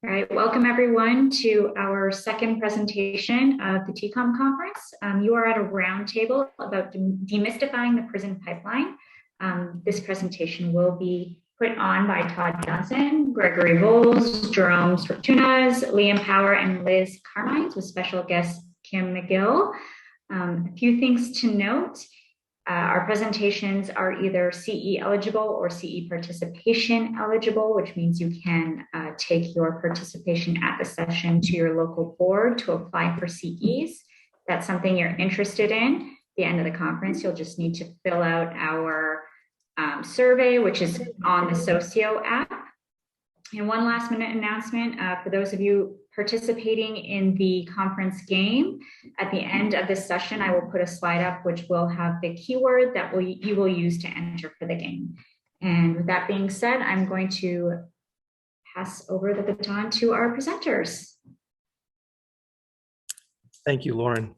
All right, welcome everyone to our second presentation of the TCOM conference. You are at a roundtable about demystifying the prison pipeline. This presentation will be put on by Todd Johnson, Gregory Volz, Jerome Scriptunas, Liam Power, and Liz Carmines, with special guest Kim McGill. A few things to note. Our presentations are either CE eligible or CE participation eligible, which means you can take your participation at the session to your local board to apply for CEs. That's something you're interested in. At the end of the conference, you'll just need to fill out our survey, which is on the Socio app. And one last minute announcement for those of you participating in the conference game. At the end of this session, I will put a slide up which will have the keyword that you will use to enter for the game. And with that being said, I'm going to pass over the baton to our presenters. Thank you, Lauren.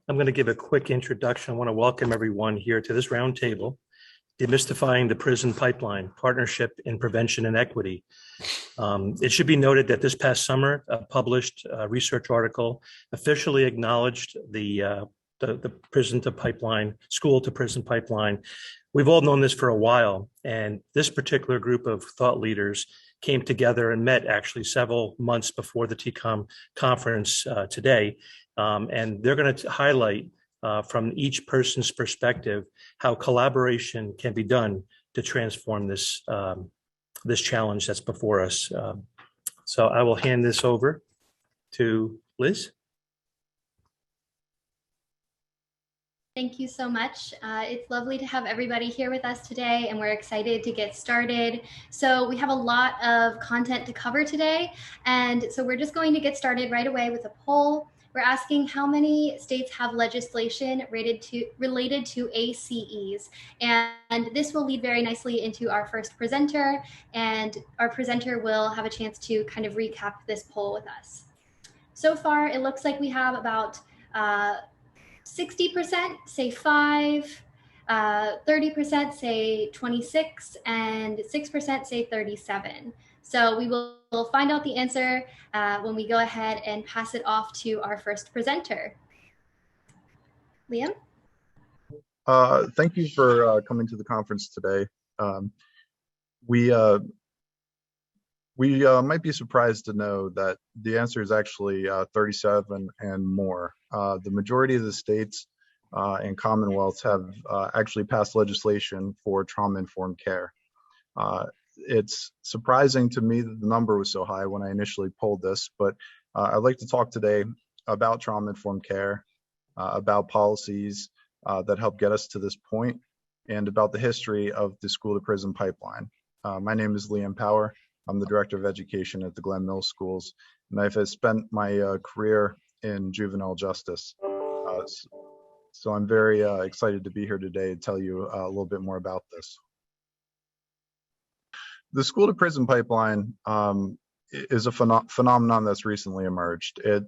I'm going to give a quick introduction. I want to welcome everyone here to this roundtable, Demystifying the Prison Pipeline, Partnership in Prevention and Equity. It should be noted that this past summer, a published research article officially acknowledged the prison to pipeline, school to prison pipeline. We've all known this for a while, and this particular group of thought leaders came together and met actually several months before the TCOM conference today, and they're going to highlight from each person's perspective how collaboration can be done to transform this this challenge that's before us. So I will hand this over to Liz. Thank you so much. It's lovely to have everybody here with us today, and we're excited to get started. So we have a lot of content to cover today, and so we're just going to get started right away with a poll. We're asking how many states have legislation related to ACEs, and this will lead very nicely into our first presenter, and our presenter will have a chance to kind of recap this poll with us. So far, it looks like we have about 60% say 5, 30% say 26, and 6% say 37. So we will find out the answer when we go ahead and pass it off to our first presenter. Liam? Thank you for coming to the conference today. We might be surprised to know that the answer is actually 37 and more. The majority of the states and commonwealths have actually passed legislation for trauma-informed care. It's surprising to me that the number was so high when I initially polled this, but I'd like to talk today about trauma-informed care, about policies that help get us to this point, and about the history of the school-to-prison pipeline. My name is Liam Power. I'm the Director of Education at the Glen Mills Schools, and I've spent my career in juvenile justice. So I'm very excited to be here today to tell you a little bit more about this. The school-to-prison pipeline is a phenomenon that's recently emerged. It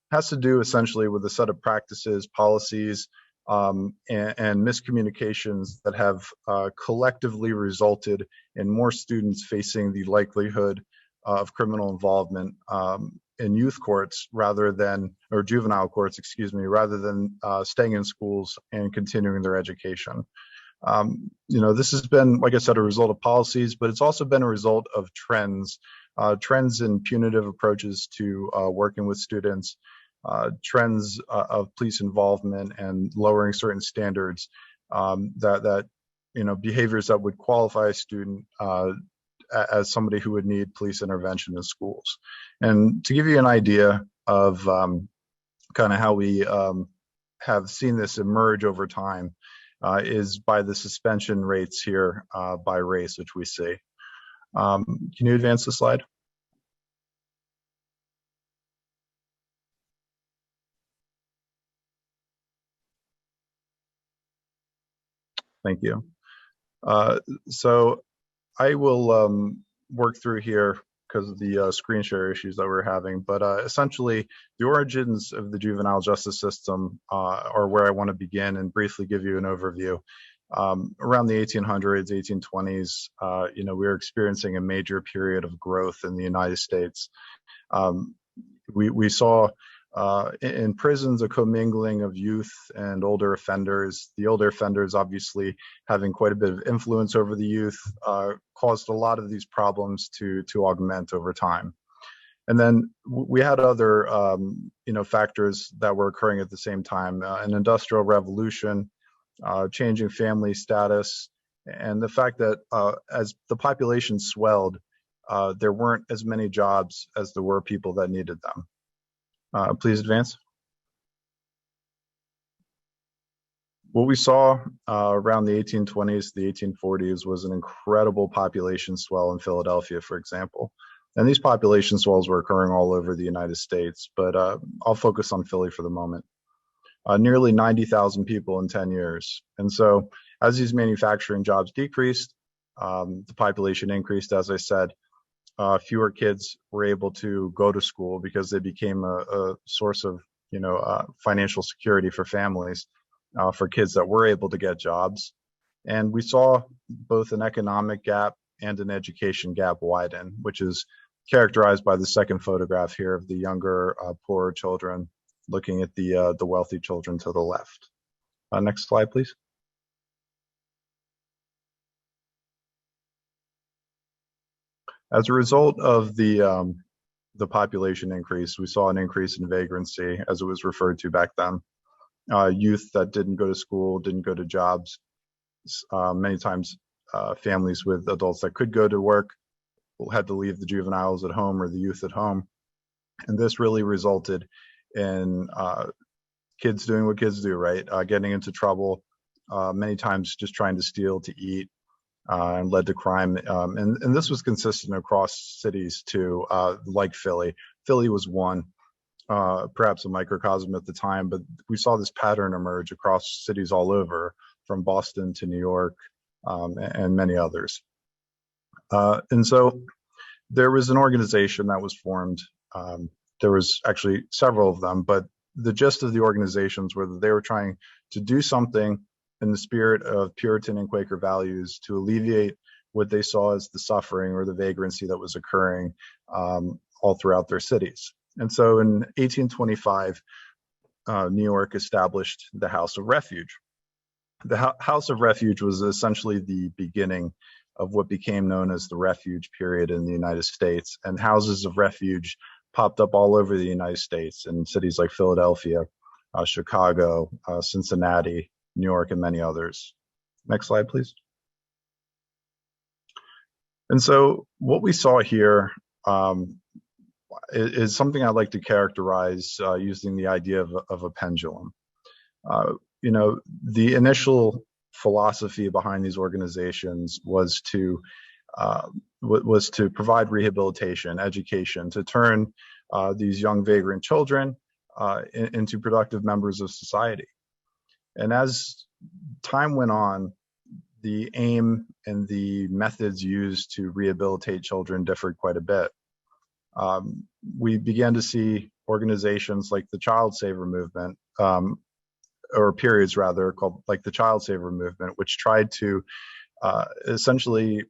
has to do essentially with a set of practices, policies, and miscommunications that have collectively resulted in more students facing the likelihood of criminal involvement in youth courts or juvenile courts, rather than staying in schools and continuing their education. This has been, like I said, a result of policies, but it's also been a result of trends in punitive approaches to working with students, trends of police involvement and lowering certain standards that behaviors that would qualify a student as somebody who would need police intervention in schools. And to give you an idea of kind of how we have seen this emerge over time, is by the suspension rates here by race, which we see. Can you advance the slide? Thank you. So I will work through here because of the screen share issues that we're having, but essentially the origins of the juvenile justice system are where I want to begin and briefly give you an overview. Around the 1800s, 1820s, we were experiencing a major period of growth in the United States. We saw in prisons a commingling of youth and older offenders. The older offenders, obviously having quite a bit of influence over the youth, caused a lot of these problems to augment over time. And then we had other factors that were occurring at the same time: an industrial revolution, changing family status, and the fact that as the population swelled, there weren't as many jobs as there were people that needed them. Please advance. What we saw around the 1820s, the 1840s was an incredible population swell in Philadelphia, for example. And these population swells were occurring all over the United States, but I'll focus on Philly for the moment. Nearly 90,000 people in 10 years. And so as these manufacturing jobs decreased, the population increased, as I said. Fewer kids were able to go to school because they became a source of financial security for families, for kids that were able to get jobs. And we saw both an economic gap and an education gap widen, which is characterized by the second photograph here of the younger, poorer children looking at the wealthy children to the left. Next slide, please. As a result of the population increase, we saw an increase in vagrancy, as it was referred to back then. Youth that didn't go to school, didn't go to jobs. Many times, families with adults that could go to work had to leave the juveniles at home or the youth at home. And this really resulted in kids doing what kids do, right? Getting into trouble, many times just trying to steal to eat, and led to crime. And this was consistent across cities too, like Philly. Philly was one, perhaps a microcosm at the time, but we saw this pattern emerge across cities all over, from Boston to New York, and many others. And so there was an organization that was formed. There was actually several of them, but the gist of the organizations were that they were trying to do something in the spirit of Puritan and Quaker values to alleviate what they saw as the suffering or the vagrancy that was occurring all throughout their cities. And so in 1825, New York established the House of Refuge. The House of Refuge was essentially the beginning of what became known as the Refuge period in the United States. And houses of refuge popped up all over the United States in cities like Philadelphia, Chicago, Cincinnati, New York, and many others. Next slide, please. And so what we saw here is something I like to characterize using the idea of a pendulum. The initial philosophy behind these organizations was to provide rehabilitation, education, to turn these young vagrant children into productive members of society. And as time went on, the aim and the methods used to rehabilitate children differed quite a bit. We began to see organizations like the Child Saver Movement, or periods rather, called like the Child Saver Movement, which tried to essentially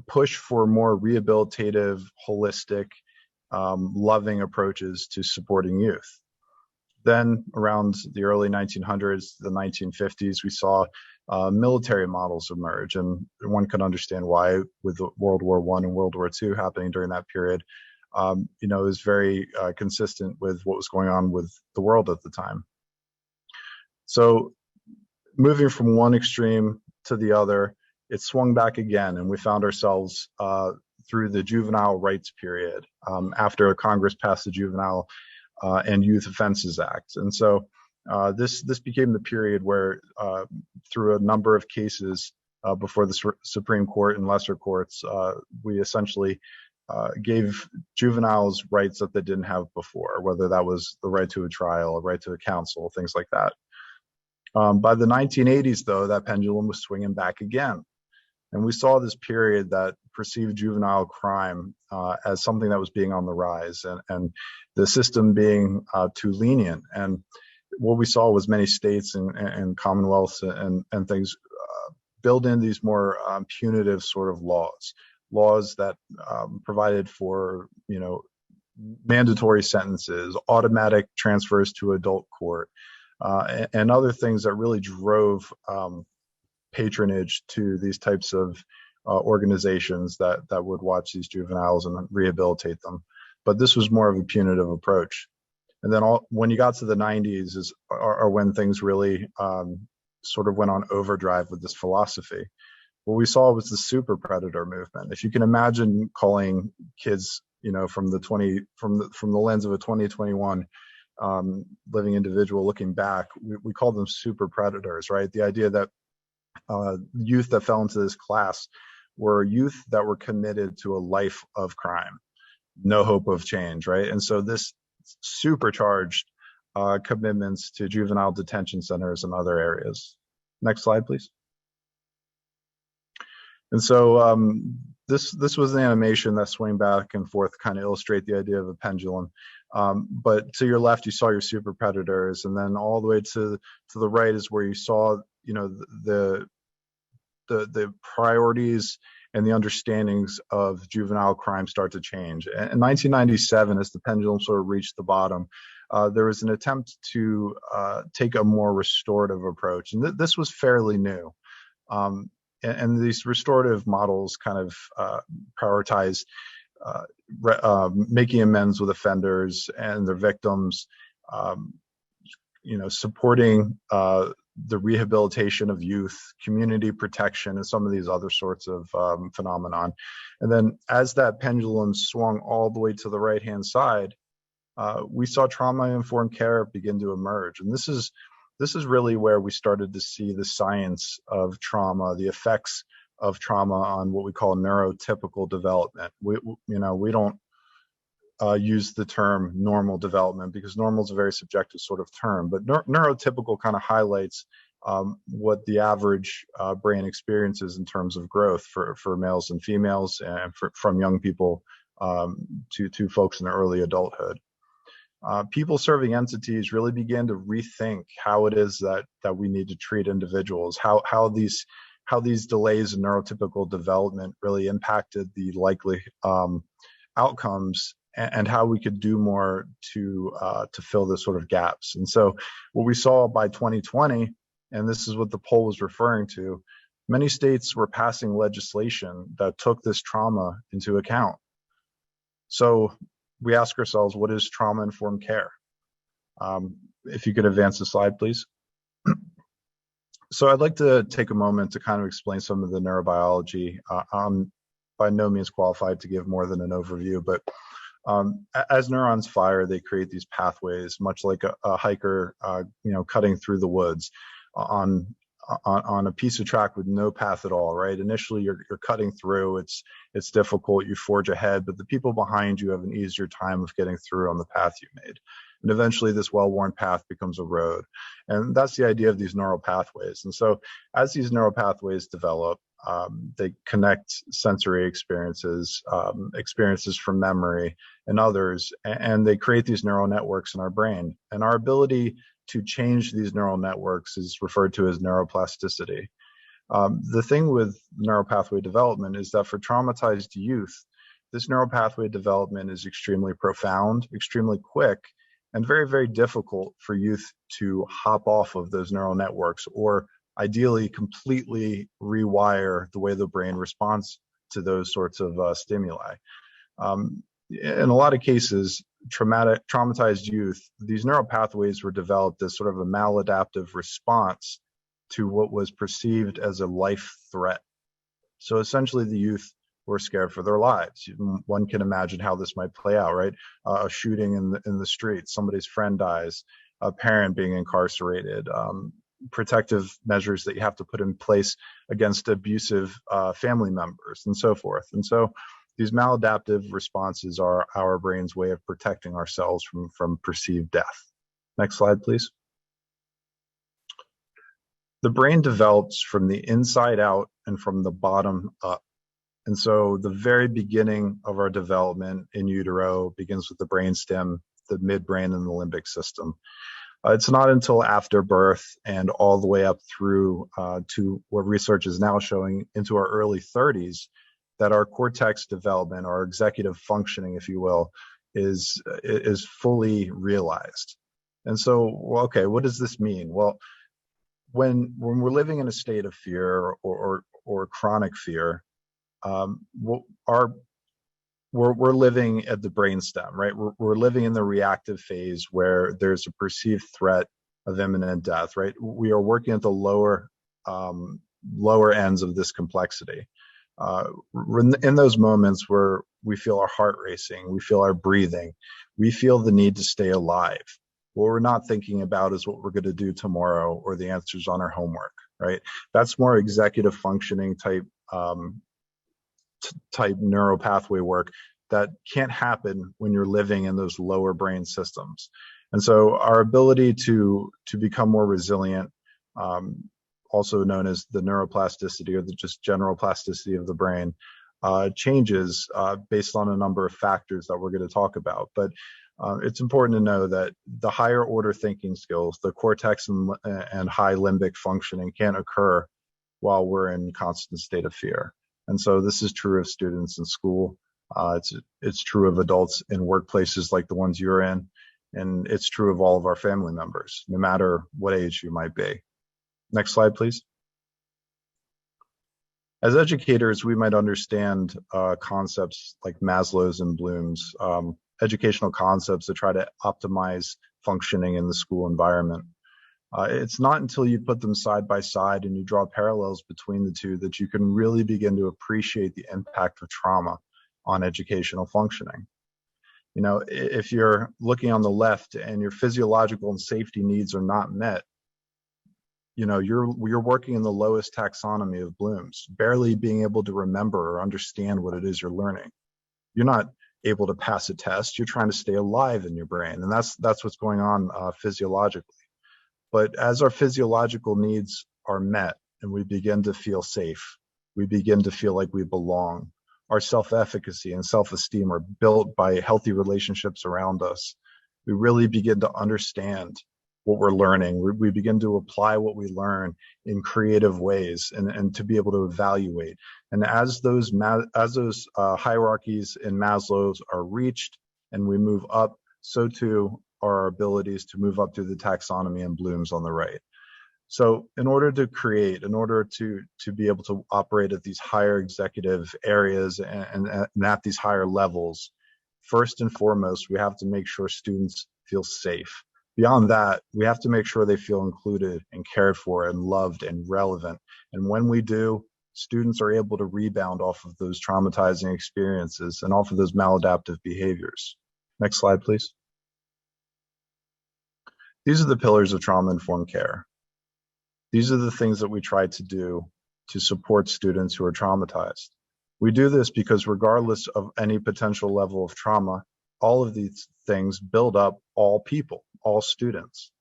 push for more rehabilitative, holistic, loving approaches to supporting youth. Then around the early 1900s, the 1950s, we saw military models emerge, and one could understand why, with World War I and World War II happening during that period. It was very consistent with what was going on with the world at the time. So moving from one extreme to the other, it swung back again, and we found ourselves through the juvenile rights period after Congress passed the Juvenile and Youth Offenses Act. And so this became the period where through a number of cases before the Supreme Court and lesser courts, we essentially gave juveniles rights that they didn't have before, whether that was the right to a trial, a right to a counsel, things like that. By the 1980s, though, that pendulum was swinging back again. And we saw this period that perceived juvenile crime as something that was being on the rise, and the system being too lenient. And what we saw was many states and commonwealths and things build in these more punitive sort of laws that provided for, mandatory sentences, automatic transfers to adult court, and other things that really drove patronage to these types of organizations that would watch these juveniles and rehabilitate them. But this was more of a punitive approach. And then when you got to the 90s are when things really sort of went on overdrive with this philosophy. What we saw was the super predator movement. If you can imagine calling kids, from the lens of a 2021 living individual looking back, we call them super predators, right? The idea that youth that fell into this class were youth that were committed to a life of crime, no hope of change, right? And so this supercharged commitments to juvenile detention centers and other areas. Next slide, please. And so this was an animation that swung back and forth, kind of illustrate the idea of a pendulum. But to your left, you saw your super predators, and then all the way to the right is where you saw, the priorities and the understandings of juvenile crime start to change. In 1997, as the pendulum sort of reached the bottom, there was an attempt to take a more restorative approach. And this was fairly new. And these restorative models kind of prioritize making amends with offenders and their victims, supporting the rehabilitation of youth, community protection, and some of these other sorts of phenomenon. And then as that pendulum swung all the way to the right-hand side, we saw trauma-informed care begin to emerge. And this is really where we started to see the science of trauma, the effects of trauma on what we call neurotypical development. We don't use the term normal development because normal is a very subjective sort of term, but neurotypical kind of highlights what the average brain experiences in terms of growth for males and females, and from young people to folks in early adulthood. People-serving entities really began to rethink how it is that we need to treat individuals, how these delays in neurotypical development really impacted the likely outcomes, and how we could do more to fill the sort of gaps. And so what we saw by 2020, and this is what the poll was referring to, many states were passing legislation that took this trauma into account. So we ask ourselves, what is trauma-informed care? If you could advance the slide, please. So I'd like to take a moment to kind of explain some of the neurobiology. I'm by no means qualified to give more than an overview, but as neurons fire, they create these pathways, much like a hiker, cutting through the woods on a piece of track with no path at all, right? Initially, you're cutting through. It's difficult. You forge ahead, but the people behind you have an easier time of getting through on the path you made. And eventually, this well-worn path becomes a road. And that's the idea of these neural pathways. And so, as these neural pathways develop, they connect sensory experiences, experiences from memory, and others, and they create these neural networks in our brain. And our ability to change these neural networks is referred to as neuroplasticity. The thing with neural pathway development is that for traumatized youth, this neural pathway development is extremely profound, extremely quick, and very, very difficult for youth to hop off of those neural networks, or ideally completely rewire the way the brain responds to those sorts of stimuli. In a lot of cases, traumatized youth, these neural pathways were developed as sort of a maladaptive response to what was perceived as a life threat. So essentially, the youth were scared for their lives. One can imagine how this might play out, right? A shooting in the street, somebody's friend dies, a parent being incarcerated, protective measures that you have to put in place against abusive family members, and so forth. And so these maladaptive responses are our brain's way of protecting ourselves from perceived death. Next slide, please. The brain develops from the inside out and from the bottom up. And so the very beginning of our development in utero begins with the brainstem, the midbrain, and the limbic system. It's not until after birth and all the way up through to what research is now showing into our early 30s that our cortex development, our executive functioning, if you will, is fully realized. And so, well, okay, what does this mean? Well, when we're living in a state of fear or chronic fear, we're living at the brainstem, right? We're living in the reactive phase where there's a perceived threat of imminent death, right? We are working at the lower ends of this complexity. In those moments where we feel our heart racing, we feel our breathing, we feel the need to stay alive. What we're not thinking about is what we're going to do tomorrow or the answers on our homework, right? That's more executive functioning type neural pathway work that can't happen when you're living in those lower brain systems. And so our ability to become more resilient, also known as the neuroplasticity or the just general plasticity of the brain, changes based on a number of factors that we're going to talk about. But it's important to know that the higher order thinking skills, the cortex and high limbic functioning can't occur while we're in constant state of fear. And so this is true of students in school. It's true of adults in workplaces like the ones you're in. And it's true of all of our family members, no matter what age you might be. Next slide, please. As educators, we might understand concepts like Maslows and Blooms, educational concepts that try to optimize functioning in the school environment. It's not until you put them side by side and you draw parallels between the two that you can really begin to appreciate the impact of trauma on educational functioning. You know, if you're looking on the left and your physiological and safety needs are not met, you know, you're working in the lowest taxonomy of Bloom's, barely being able to remember or understand what it is you're learning. You're not able to pass a test. You're trying to stay alive in your brain, and that's what's going on physiologically. But as our physiological needs are met and we begin to feel safe, we begin to feel like we belong. Our self-efficacy and self-esteem are built by healthy relationships around us. We really begin to understand what we're learning. We begin to apply what we learn in creative ways and to be able to evaluate. And as those hierarchies in Maslow's are reached and we move up, so too are our abilities to move up through the taxonomy and Bloom's on the right. So in order to create, in order to be able to operate at these higher executive areas and at these higher levels, first and foremost, we have to make sure students feel safe. Beyond that, we have to make sure they feel included and cared for and loved and relevant. And when we do, students are able to rebound off of those traumatizing experiences and off of those maladaptive behaviors. Next slide, please. These are the pillars of trauma-informed care. These are the things that we try to do to support students who are traumatized. We do this because regardless of any potential level of trauma, all of these things build up all people, all students.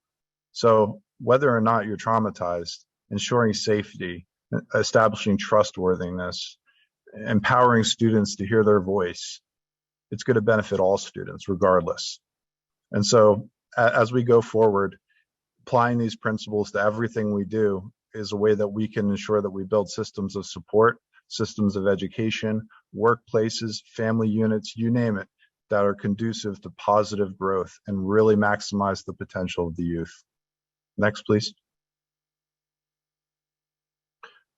So whether or not you're traumatized, ensuring safety, establishing trustworthiness, empowering students to hear their voice, it's going to benefit all students regardless. And so as we go forward, applying these principles to everything we do is a way that we can ensure that we build systems of support, systems of education, workplaces, family units, you name it, that are conducive to positive growth and really maximize the potential of the youth. Next, please.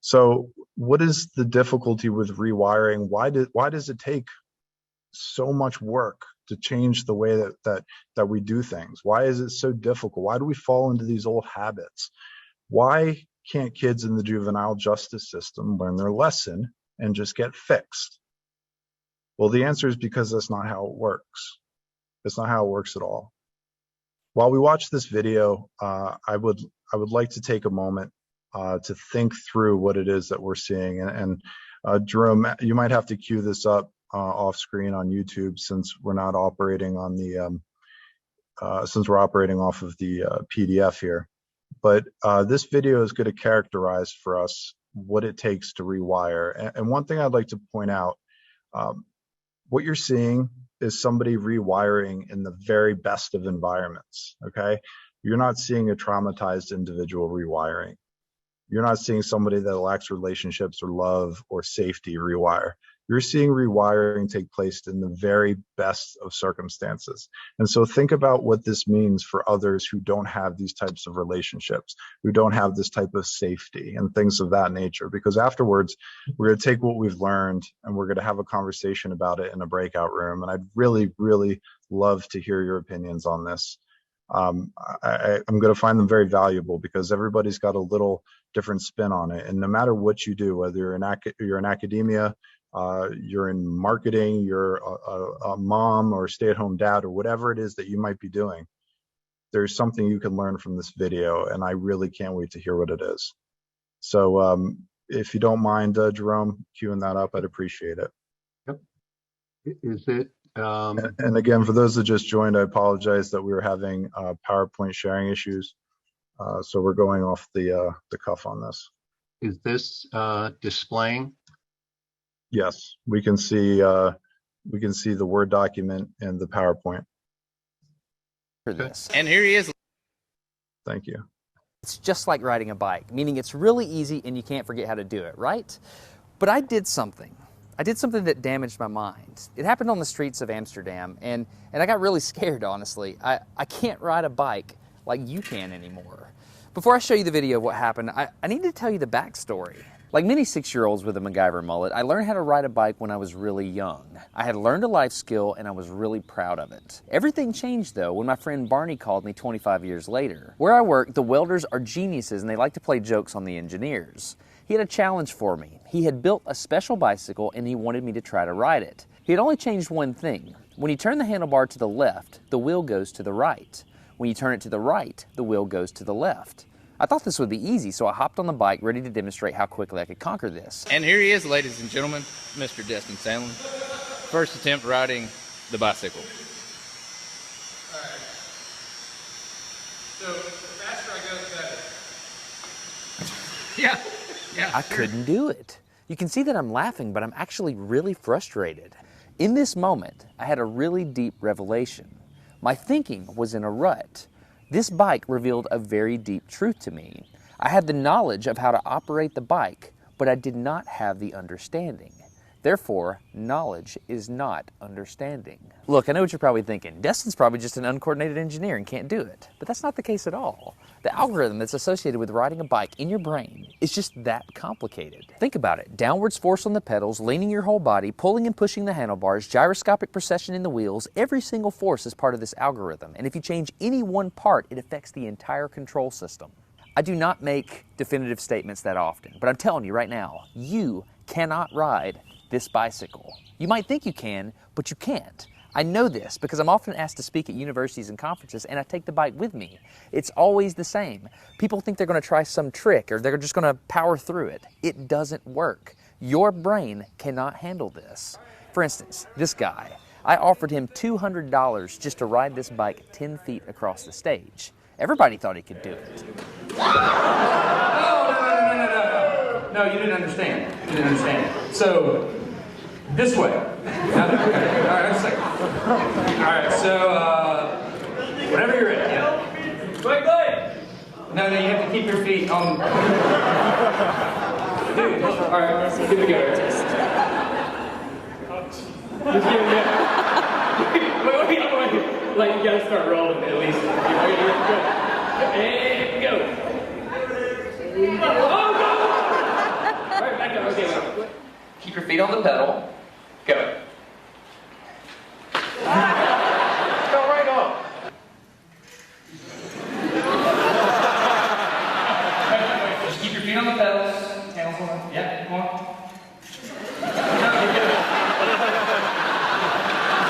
So what is the difficulty with rewiring? Why does it take so much work to change the way that we do things? Why is it so difficult? Why do we fall into these old habits? Why can't kids in the juvenile justice system learn their lesson and just get fixed? Well, the answer is because that's not how it works. It's not how it works at all. While we watch this video, I would like to take a moment to think through what it is that we're seeing. And Jerome, you might have to cue this up off screen on YouTube since we're not operating on the since we're operating off of the PDF here. But this video is going to characterize for us what it takes to rewire. And one thing I'd like to point out, what you're seeing is somebody rewiring in the very best of environments, okay? You're not seeing a traumatized individual rewiring. You're not seeing somebody that lacks relationships or love or safety rewire. You're seeing rewiring take place in the very best of circumstances. And so think about what this means for others who don't have these types of relationships, who don't have this type of safety and things of that nature. Because afterwards, we're going to take what we've learned and we're going to have a conversation about it in a breakout room. And I'd really, really love to hear your opinions on this. I'm going to find them very valuable because everybody's got a little different spin on it. And no matter what you do, whether you're in academia, you're in marketing, you're a mom or stay-at-home dad or whatever it is that you might be doing, there's something you can learn from this video, and I really can't wait to hear what it is. So if you don't mind, Jerome, queuing that up, I'd appreciate it. Yep. Is it? And again, for those that just joined, I apologize that we were having PowerPoint sharing issues. So we're going off the cuff on this. Is this displaying? Yes, we can see the Word document and the PowerPoint. For this. And here he is. Thank you. It's just like riding a bike, meaning it's really easy and you can't forget how to do it, right? But I did something. I did something that damaged my mind. It happened on the streets of Amsterdam, and I got really scared, honestly. I can't ride a bike like you can anymore. Before I show you the video of what happened, I need to tell you the backstory. Like many 6-year-olds with a MacGyver mullet, I learned how to ride a bike when I was really young. I had learned a life skill and I was really proud of it. Everything changed though when my friend Barney called me 25 years later. Where I work, the welders are geniuses and they like to play jokes on the engineers. He had a challenge for me. He had built a special bicycle and he wanted me to try to ride it. He had only changed one thing. When you turn the handlebar to the left, the wheel goes to the right. When you turn it to the right, the wheel goes to the left. I thought this would be easy, so I hopped on the bike ready to demonstrate how quickly I could conquer this. And here he is, ladies and gentlemen, Mr. Destin Sandlin. First attempt riding the bicycle. All right. So the faster I go, the better. Yeah. I couldn't do it. You can see that I'm laughing, but I'm actually really frustrated. In this moment, I had a really deep revelation. My thinking was in a rut. This bike revealed a very deep truth to me. I had the knowledge of how to operate the bike, but I did not have the understanding. Therefore, knowledge is not understanding. Look, I know what you're probably thinking. Destin's probably just an uncoordinated engineer and can't do it. But that's not the case at all. The algorithm that's associated with riding a bike in your brain is just that complicated. Think about it. Downwards force on the pedals, leaning your whole body, pulling and pushing the handlebars, gyroscopic precession in the wheels. Every single force is part of this algorithm. And if you change any one part, it affects the entire control system. I do not make definitive statements that often, but I'm telling you right now, you cannot ride this bicycle. You might think you can, but you can't. I know this because I'm often asked to speak at universities and conferences and I take the bike with me. It's always the same. People think they're going to try some trick or they're just going to power through it. It doesn't work. Your brain cannot handle this. For instance, this guy, I offered him $200 just to ride this bike 10 feet across the stage. Everybody thought he could do it. No, you didn't understand. You didn't understand. So, this way. Okay. All right, a second. All right, so, whenever you're ready. Yeah. Wait. No, you have to keep your feet on. Dude, all right, give it a go. Just give it a go. Wait. Like, you gotta start rolling at least. And go. Oh, go! All right, back up. Okay, wait. Keep your feet on the pedal. Go. Go right on. Just keep your feet on the pedals. Hands on. Yeah, come on.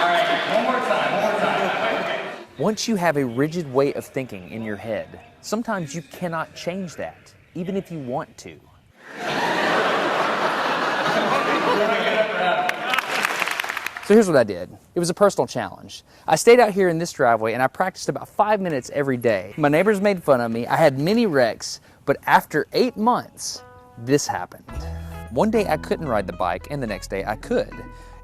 All right, one more time. Okay. Once you have a rigid way of thinking in your head, sometimes you cannot change that, even if you want to. So here's what I did. It was a personal challenge. I stayed out here in this driveway and I practiced about 5 minutes every day. My neighbors made fun of me. I had many wrecks, but after 8 months, this happened. One day I couldn't ride the bike and the next day I could.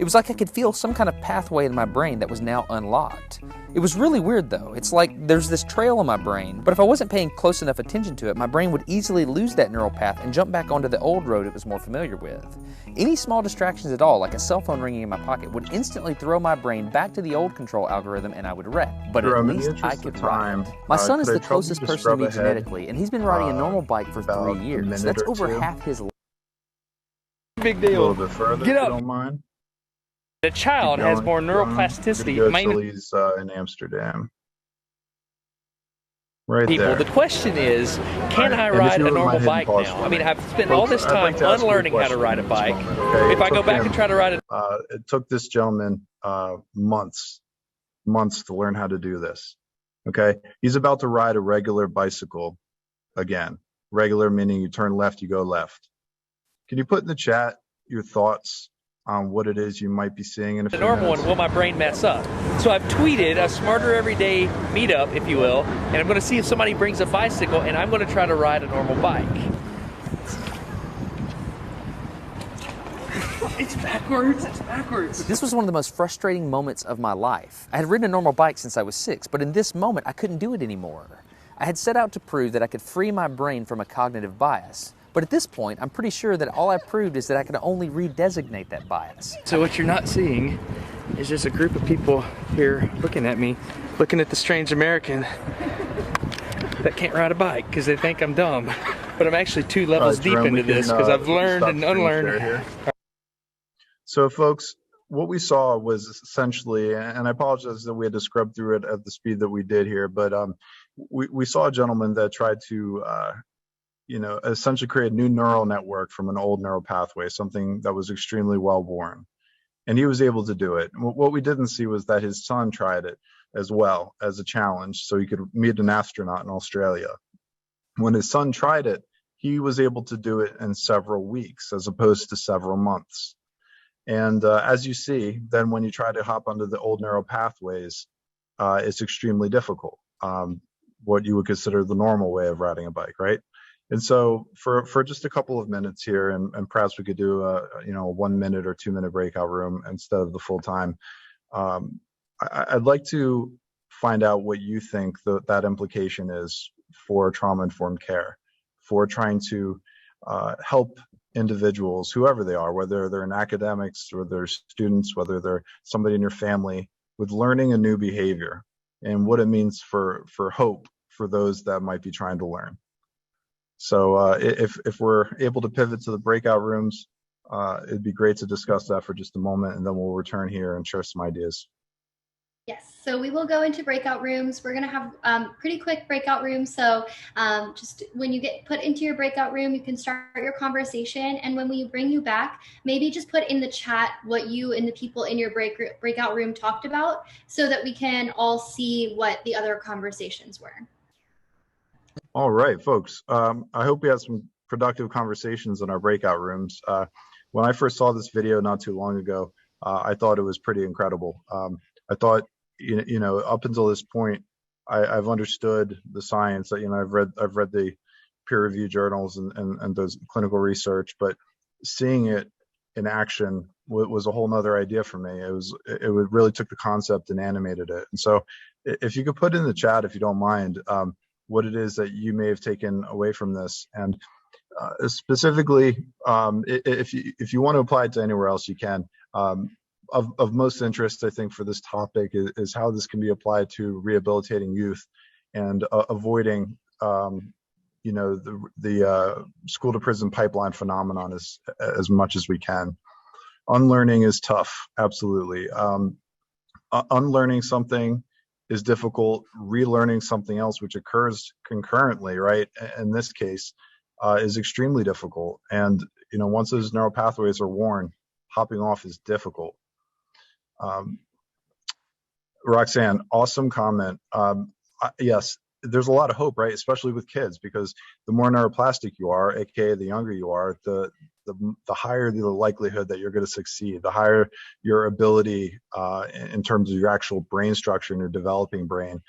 It was like I could feel some kind of pathway in my brain that was now unlocked. It was really weird though. It's like there's this trail in my brain, but if I wasn't paying close enough attention to it, my brain would easily lose that neural path and jump back onto the old road it was more familiar with. Any small distractions at all, like a cell phone ringing in my pocket, would instantly throw my brain back to the old control algorithm and I would wreck. But Jerome, at least I could ride. My son is the closest person to me genetically, and he's been riding a normal bike for 3 years. That's over half his life. Big deal. A little bit further, Get up. if you don't mind. The child has more neuroplasticity. Go till he's in Amsterdam. Right people. there. The question is, can I ride a normal bike now? I mean, I've spent all this time unlearning how to ride a bike. Okay? If I go back and try to ride it, it took this gentleman months to learn how to do this. Okay, he's about to ride a regular bicycle again. Regular meaning you turn left, you go left. Can you put in the chat your thoughts on what it is you might be seeing in a few normal minutes? one, will my brain mess up? So I've tweeted a Smarter Everyday meetup, if you will, and I'm going to see if somebody brings a bicycle, and I'm going to try to ride a normal bike. It's backwards, it's backwards. This was one of the most frustrating moments of my life. I had ridden a normal bike since I was 6, but in this moment I couldn't do it anymore. I had set out to prove that I could free my brain from a cognitive bias. But at this point, I'm pretty sure that all I proved is that I could only redesignate that bias. So what you're not seeing is just a group of people here looking at me, looking at the strange American that can't ride a bike because they think I'm dumb. But I'm actually 2 levels deep into this because I've learned and unlearned. So folks, what we saw was essentially, and I apologize that we had to scrub through it at the speed that we did here, but we saw a gentleman that tried to essentially create a new neural network from an old neural pathway, something that was extremely well worn. And he was able to do it. What we didn't see was that his son tried it as well as a challenge so he could meet an astronaut in Australia. When his son tried it, he was able to do it in several weeks as opposed to several months. And as you see, then when you try to hop onto the old neural pathways, it's extremely difficult. What you would consider the normal way of riding a bike, right? And so for just a couple of minutes here, and perhaps we could do a 1 minute or 2 minute breakout room instead of the full time. I'd like to find out what you think that implication is for trauma-informed care, for trying to help individuals, whoever they are, whether they're in academics or they're students, whether they're somebody in your family, with learning a new behavior and what it means for hope for those that might be trying to learn. So if we're able to pivot to the breakout rooms, it'd be great to discuss that for just a moment, and then we'll return here and share some ideas. Yes, so we will go into breakout rooms. We're going to have pretty quick breakout rooms. So just when you get put into your breakout room, you can start your conversation. And when we bring you back, maybe just put in the chat what you and the people in your breakout room talked about so that we can all see what the other conversations were. All right, folks. I hope we had some productive conversations in our breakout rooms. When I first saw this video not too long ago, I thought it was pretty incredible. I thought, up until this point, I've understood the science. That I've read the peer-reviewed journals and those clinical research, but seeing it in action was a whole nother idea for me. It really took the concept and animated it. And so, if you could put in the chat, if you don't mind, what it is that you may have taken away from this, and specifically, if you want to apply it to anywhere else, you can. Of most interest, I think, for this topic is how this can be applied to rehabilitating youth and avoiding, the school to prison pipeline phenomenon as much as we can. Unlearning is tough, absolutely. Unlearning something is difficult. Relearning something else, which occurs concurrently, right? In this case, is extremely difficult. And once those neural pathways are worn, hopping off is difficult. Roxanne, awesome comment. Yes, there's a lot of hope, right? Especially with kids, because the more neuroplastic you are, aka the younger you are, the higher the likelihood that you're going to succeed, the higher your ability in terms of your actual brain structure and your developing brain.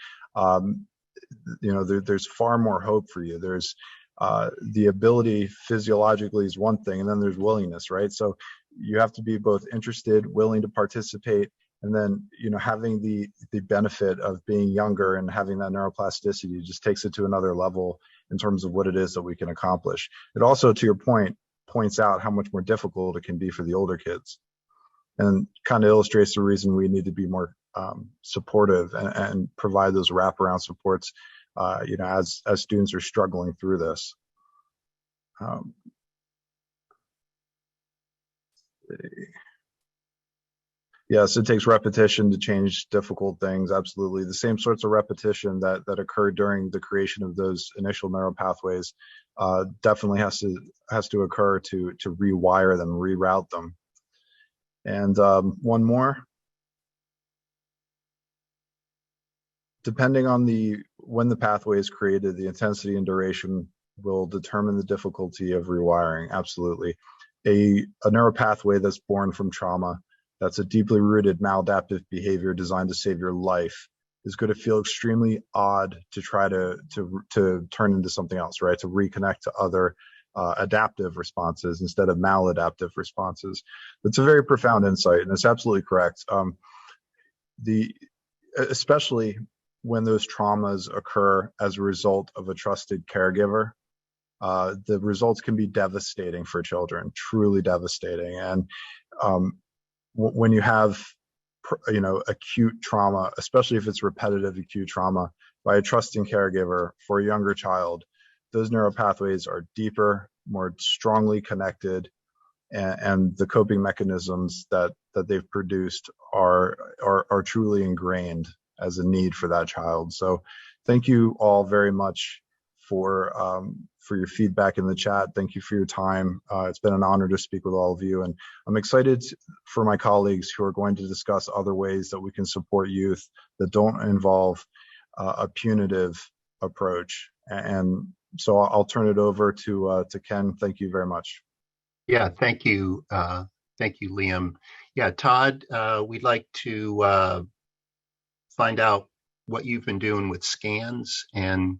There's far more hope for you. There's the ability physiologically is one thing, and then there's willingness, right? So you have to be both interested, willing to participate, and then, having the benefit of being younger and having that neuroplasticity just takes it to another level in terms of what it is that we can accomplish. It also, to your point, points out how much more difficult it can be for the older kids, and kind of illustrates the reason we need to be more supportive and provide those wraparound supports, as students are struggling through this. Yes, it takes repetition to change difficult things. Absolutely. The same sorts of repetition that occurred during the creation of those initial neural pathways definitely has to occur to rewire them, reroute them. And one more. Depending on when the pathway is created, the intensity and duration will determine the difficulty of rewiring. Absolutely. A neural pathway that's born from trauma, that's a deeply rooted maladaptive behavior designed to save your life, is going to feel extremely odd to try to turn into something else, right? To reconnect to other adaptive responses instead of maladaptive responses. It's a very profound insight, and it's absolutely correct. Especially when those traumas occur as a result of a trusted caregiver, the results can be devastating for children, truly devastating. And when you have, acute trauma, especially if it's repetitive acute trauma by a trusting caregiver for a younger child, those neural pathways are deeper, more strongly connected, and the coping mechanisms that they've produced are truly ingrained as a need for that child. So thank you all very much for your feedback in the chat. Thank you for your time. It's been an honor to speak with all of you, and I'm excited for my colleagues who are going to discuss other ways that we can support youth that don't involve a punitive approach. And so I'll turn it over to Ken. Thank you very much. Yeah, thank you. Thank you, Liam. Yeah, Todd, we'd like to find out what you've been doing with scans and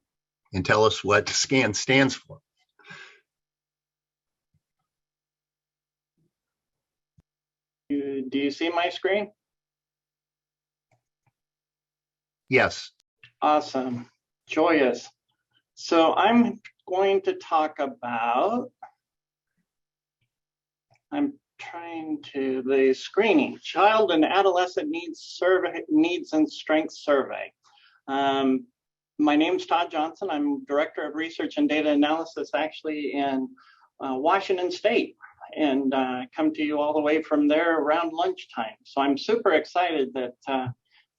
tell us what SCAN stands for. Do you see my screen? Yes. Awesome. Joyous. So I'm going to talk about, the screening, Child and Adolescent Needs and Strengths Survey. My name's Todd Johnson. I'm Director of Research and Data Analysis actually in Washington State, and come to you all the way from there around lunchtime. So I'm super excited that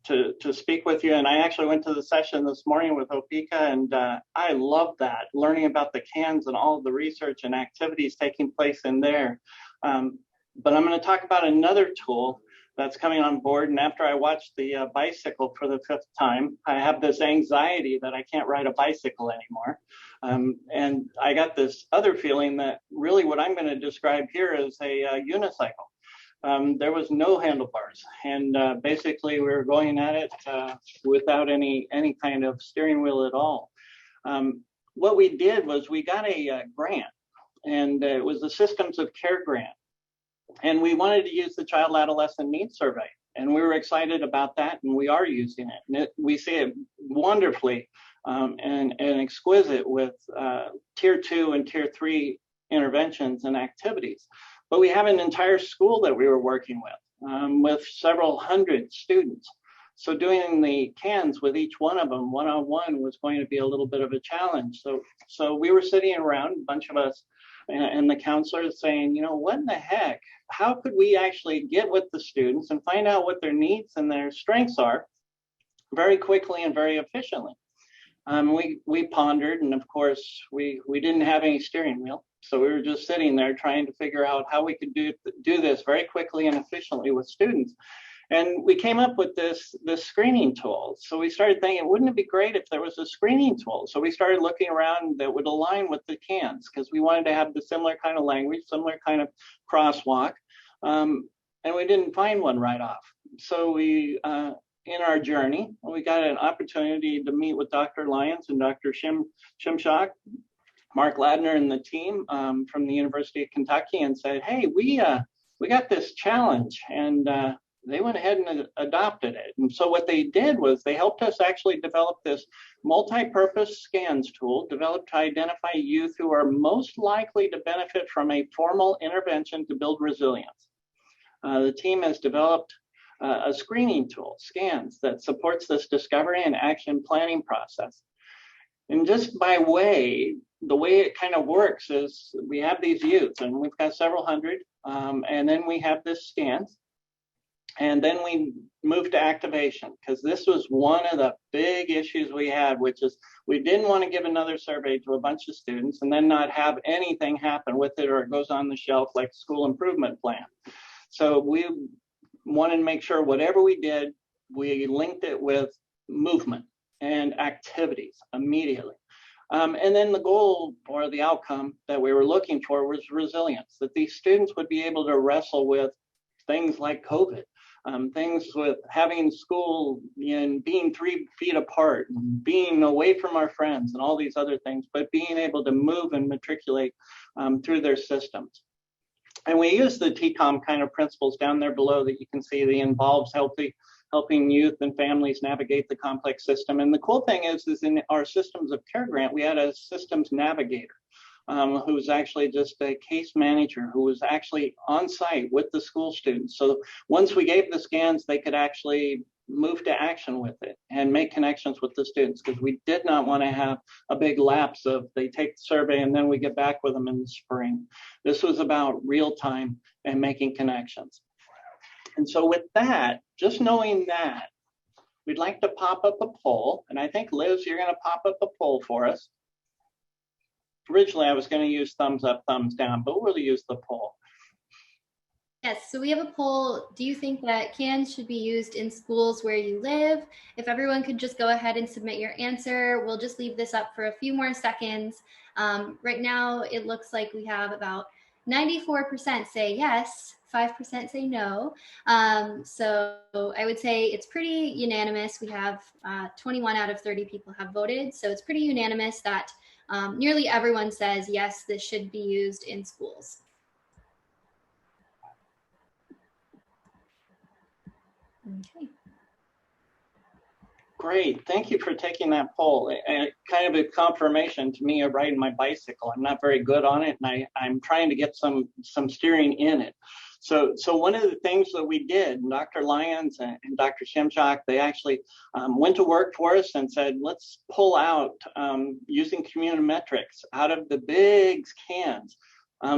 to speak with you. And I actually went to the session this morning with Opeka, and I love that, learning about the CANs and all of the research and activities taking place in there. But I'm going to talk about another tool that's coming on board. And after I watched the bicycle for the 5th time, I have this anxiety that I can't ride a bicycle anymore. And I got this other feeling that really what I'm going to describe here is a unicycle. There was no handlebars, and basically we were going at it without any kind of steering wheel at all. What we did was we got a grant, and it was the Systems of Care grant. And we wanted to use the Child Adolescent Needs Survey, and we were excited about that, and we are using it. And we see it wonderfully and exquisite with Tier 2 and Tier 3 interventions and activities. But we have an entire school that we were working with several hundred students. So doing the CANs with each one of them one-on-one was going to be a little bit of a challenge. So we were sitting around, a bunch of us, and the counselors saying, what in the heck? How could we actually get with the students and find out what their needs and their strengths are very quickly and very efficiently? We pondered, and of course, we didn't have any steering wheel. So we were just sitting there trying to figure out how we could do this very quickly and efficiently with students. And we came up with this screening tool. So we started thinking, wouldn't it be great if there was a screening tool? So we started looking around that would align with the CANs, because we wanted to have the similar kind of language, similar kind of crosswalk. And we didn't find one right off. So we, in our journey, we got an opportunity to meet with Dr. Lyons and Dr. Shimshak, Mark Ladner and the team from the University of Kentucky, and said, hey, we we got this challenge, and they went ahead and adopted it. And so what they did was they helped us actually develop this multi-purpose scans tool developed to identify youth who are most likely to benefit from a formal intervention to build resilience. The team has developed a screening tool, scans, that supports this discovery and action planning process. And just by the way it kind of works is we have these youth, and we've got several hundred, and then we have this scans. And then we moved to activation, because this was one of the big issues we had, which is we didn't want to give another survey to a bunch of students and then not have anything happen with it, or it goes on the shelf like school improvement plan. So we wanted to make sure whatever we did, we linked it with movement and activities immediately. And then the goal or the outcome that we were looking for was resilience, that these students would be able to wrestle with things like COVID. Things with having school and being 3 feet apart, and being away from our friends and all these other things, but being able to move and matriculate through their systems. And we use the TCOM kind of principles down there below that you can see. They involves helping youth and families navigate the complex system. And the cool thing is in our systems of care grant, we had a systems navigator. Who was actually just a case manager who was actually on site with the school students. So once we gave the scans, they could actually move to action with it and make connections with the students, because we did not want to have a big lapse of they take the survey and then we get back with them in the spring. This was about real time and making connections. And so with that, just knowing that, we'd like to pop up a poll. And I think, Liz, you're going to pop up a poll for us. Originally, I was going to use thumbs up, thumbs down, but we'll use the poll. Yes, so we have a poll. Do you think that cans should be used in schools where you live? If everyone could just go ahead and submit your answer, we'll just leave this up for a few more seconds. Right now, it looks like we have about 94% say yes, 5% say no. So I would say it's pretty unanimous. We have 21 out of 30 people have voted. So it's pretty unanimous that nearly everyone says, yes, this should be used in schools. Okay. Great, thank you for taking that poll. Kind of a confirmation to me of riding my bicycle. I'm not very good on it, and I'm trying to get some steering in it. So one of the things that we did, Dr. Lyons and Dr. Shimchak, they actually went to work for us and said, let's pull out, using communiometrics, out of the big cans,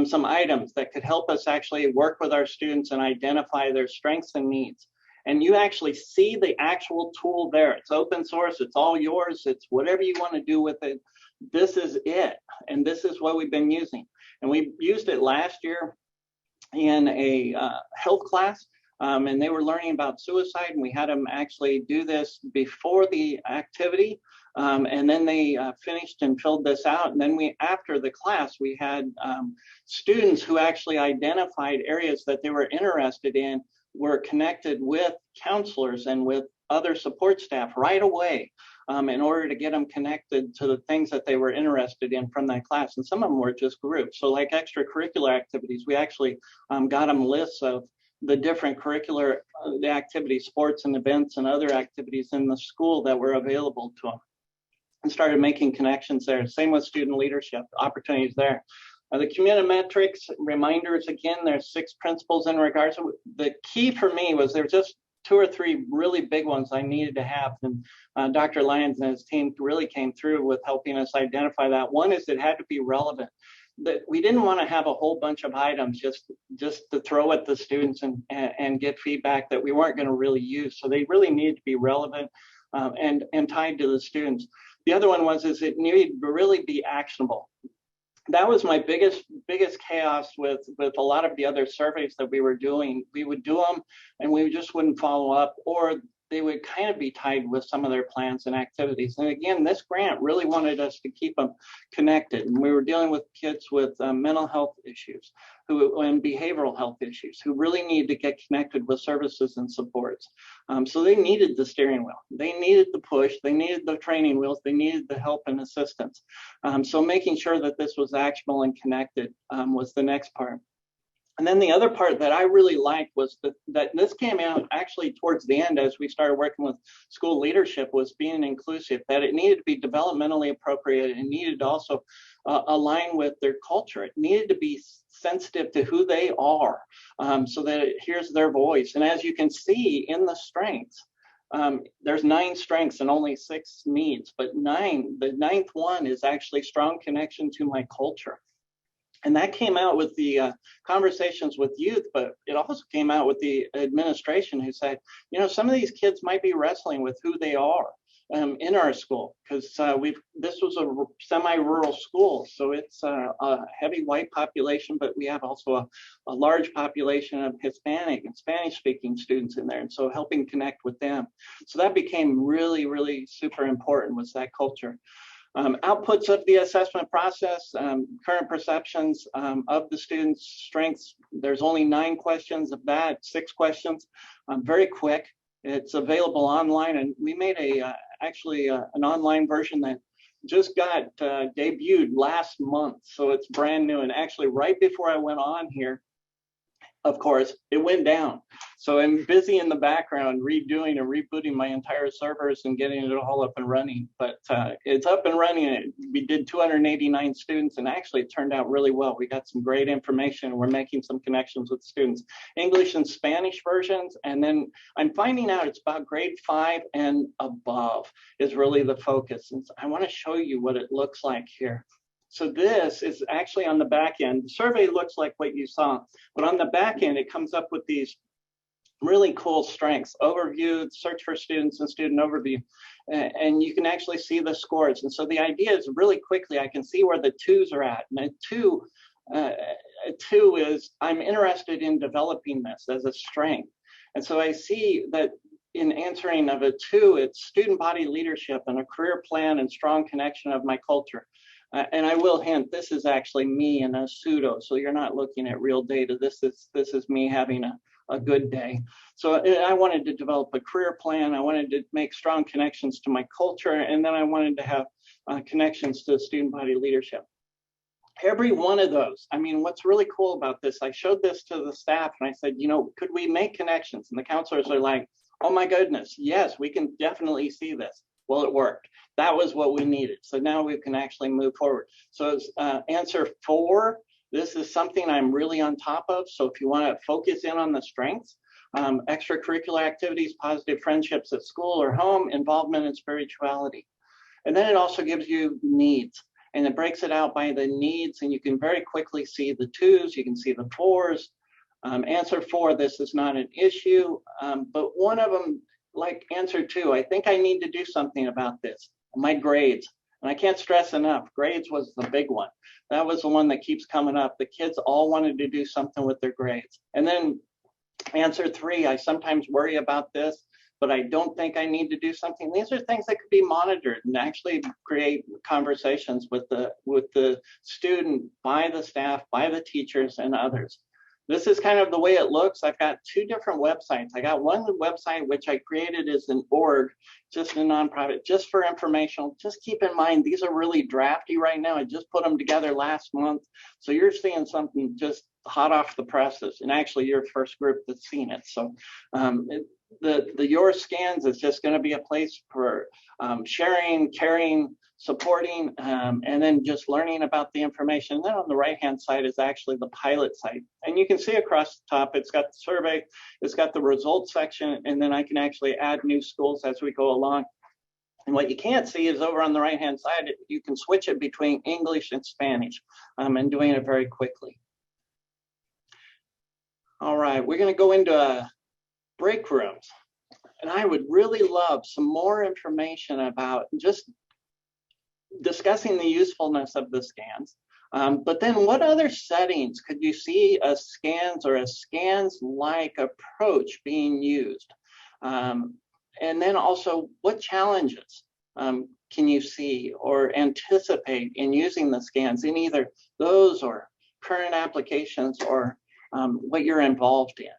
some items that could help us actually work with our students and identify their strengths and needs. And you actually see the actual tool there. It's open source, it's all yours, it's whatever you want to do with it. This is it, and this is what we've been using. And we used it last year in a health class, and they were learning about suicide, and we had them actually do this before the activity, and then they finished and filled this out. And then after the class, we had students who actually identified areas that they were interested in, were connected with counselors and with other support staff right away in order to get them connected to the things that they were interested in from that class. And some of them were just groups. So like extracurricular activities, we actually got them lists of the different curricular the activities, sports and events and other activities in the school that were available to them, and started making connections there. Same with student leadership, opportunities there. The communiometrics reminders, again, there's 6 principles in regards to the key for me was there's just 2 or 3 really big ones I needed to have. And Dr. Lyons and his team really came through with helping us identify that. One is it had to be relevant. That we didn't want to have a whole bunch of items just to throw at the students and get feedback that we weren't going to really use. So they really needed to be relevant and tied to the students. The other one was it needed to really be actionable. That was my biggest chaos with a lot of the other surveys that we were doing. We would do them and we just wouldn't follow up, or they would kind of be tied with some of their plans and activities. And again, this grant really wanted us to keep them connected. And we were dealing with kids with mental health issues and behavioral health issues who really need to get connected with services and supports. So they needed the steering wheel. They needed the push. They needed the training wheels. They needed the help and assistance. So making sure that this was actionable and connected was the next part. And then the other part that I really liked was that this came out actually towards the end as we started working with school leadership, was being inclusive, that it needed to be developmentally appropriate and needed to also align with their culture. It needed to be sensitive to who they are, so that it hears their voice. And as you can see in the strengths, there's 9 strengths and only 6 needs, but the 9th one is actually strong connection to my culture. And that came out with the conversations with youth, but it also came out with the administration, who said, you know, some of these kids might be wrestling with who they are in our school, because this was a semi-rural school, so it's a heavy white population, but we have also a large population of Hispanic and Spanish-speaking students in there, and so helping connect with them. So that became really, really super important, was that culture. Outputs of the assessment process, current perceptions of the students' strengths. There's only 9 questions of that, 6 questions, very quick. It's available online, and we made actually an online version that just got debuted last month. So it's brand new, and actually right before I went on here, of course, it went down. So I'm busy in the background redoing and rebooting my entire servers and getting it all up and running. But it's up and running. We did 289 students, and actually it turned out really well. We got some great information. We're making some connections with students. English and Spanish versions, and then I'm finding out it's about grade 5 and above is really the focus. And I want to show you what it looks like here. So this is actually on the back end. The survey looks like what you saw, but on the back end, it comes up with these really cool strengths: overview, search for students, and student overview. And you can actually see the scores. And so the idea is really quickly, I can see where the 2s are at. And a 2 is, I'm interested in developing this as a strength. And so I see that in answering of a 2, it's student body leadership and a career plan and strong connection of my culture. And I will hint, this is actually me in a pseudo, so you're not looking at real data. This is me having a good day. So I wanted to develop a career plan. I wanted to make strong connections to my culture, and then I wanted to have connections to student body leadership. Every one of those, I mean, what's really cool about this, I showed this to the staff and I said, you know, could we make connections? And the counselors are like, oh my goodness, yes, we can definitely see this. Well, it worked. That was what we needed. So now we can actually move forward. So answer 4, this is something I'm really on top of. So if you want to focus in on the strengths, extracurricular activities, positive friendships at school or home, involvement in spirituality. And then it also gives you needs, and it breaks it out by the needs, and you can very quickly see the 2s, you can see the 4s. Answer 4, this is not an issue, but one of them, like answer 2, I think I need to do something about this. My grades, and I can't stress enough, grades was the big one. That was the one that keeps coming up. The kids all wanted to do something with their grades. And then answer 3, I sometimes worry about this, but I don't think I need to do something. These are things that could be monitored and actually create conversations with the student, by the staff, by the teachers, and others. This is kind of the way it looks. I've got 2 different websites. I got one website which I created as an org, just a nonprofit, just for informational. Just keep in mind, these are really drafty right now. I just put them together last month. So you're seeing something just hot off the presses, and actually you're the first group that's seen it. So the Your Scans is just going to be a place for sharing, caring, supporting, and then just learning about the information. And then on the right-hand side is actually the pilot site. And you can see across the top, it's got the survey, it's got the results section, and then I can actually add new schools as we go along. And what you can't see is over on the right-hand side, you can switch it between English and Spanish, and doing it very quickly. All right, we're going to go into break rooms. And I would really love some more information about just discussing the usefulness of the scans. But then what other settings could you see a scans or a scans-like approach being used? And then also, what challenges can you see or anticipate in using the scans in either those or current applications or what you're involved in?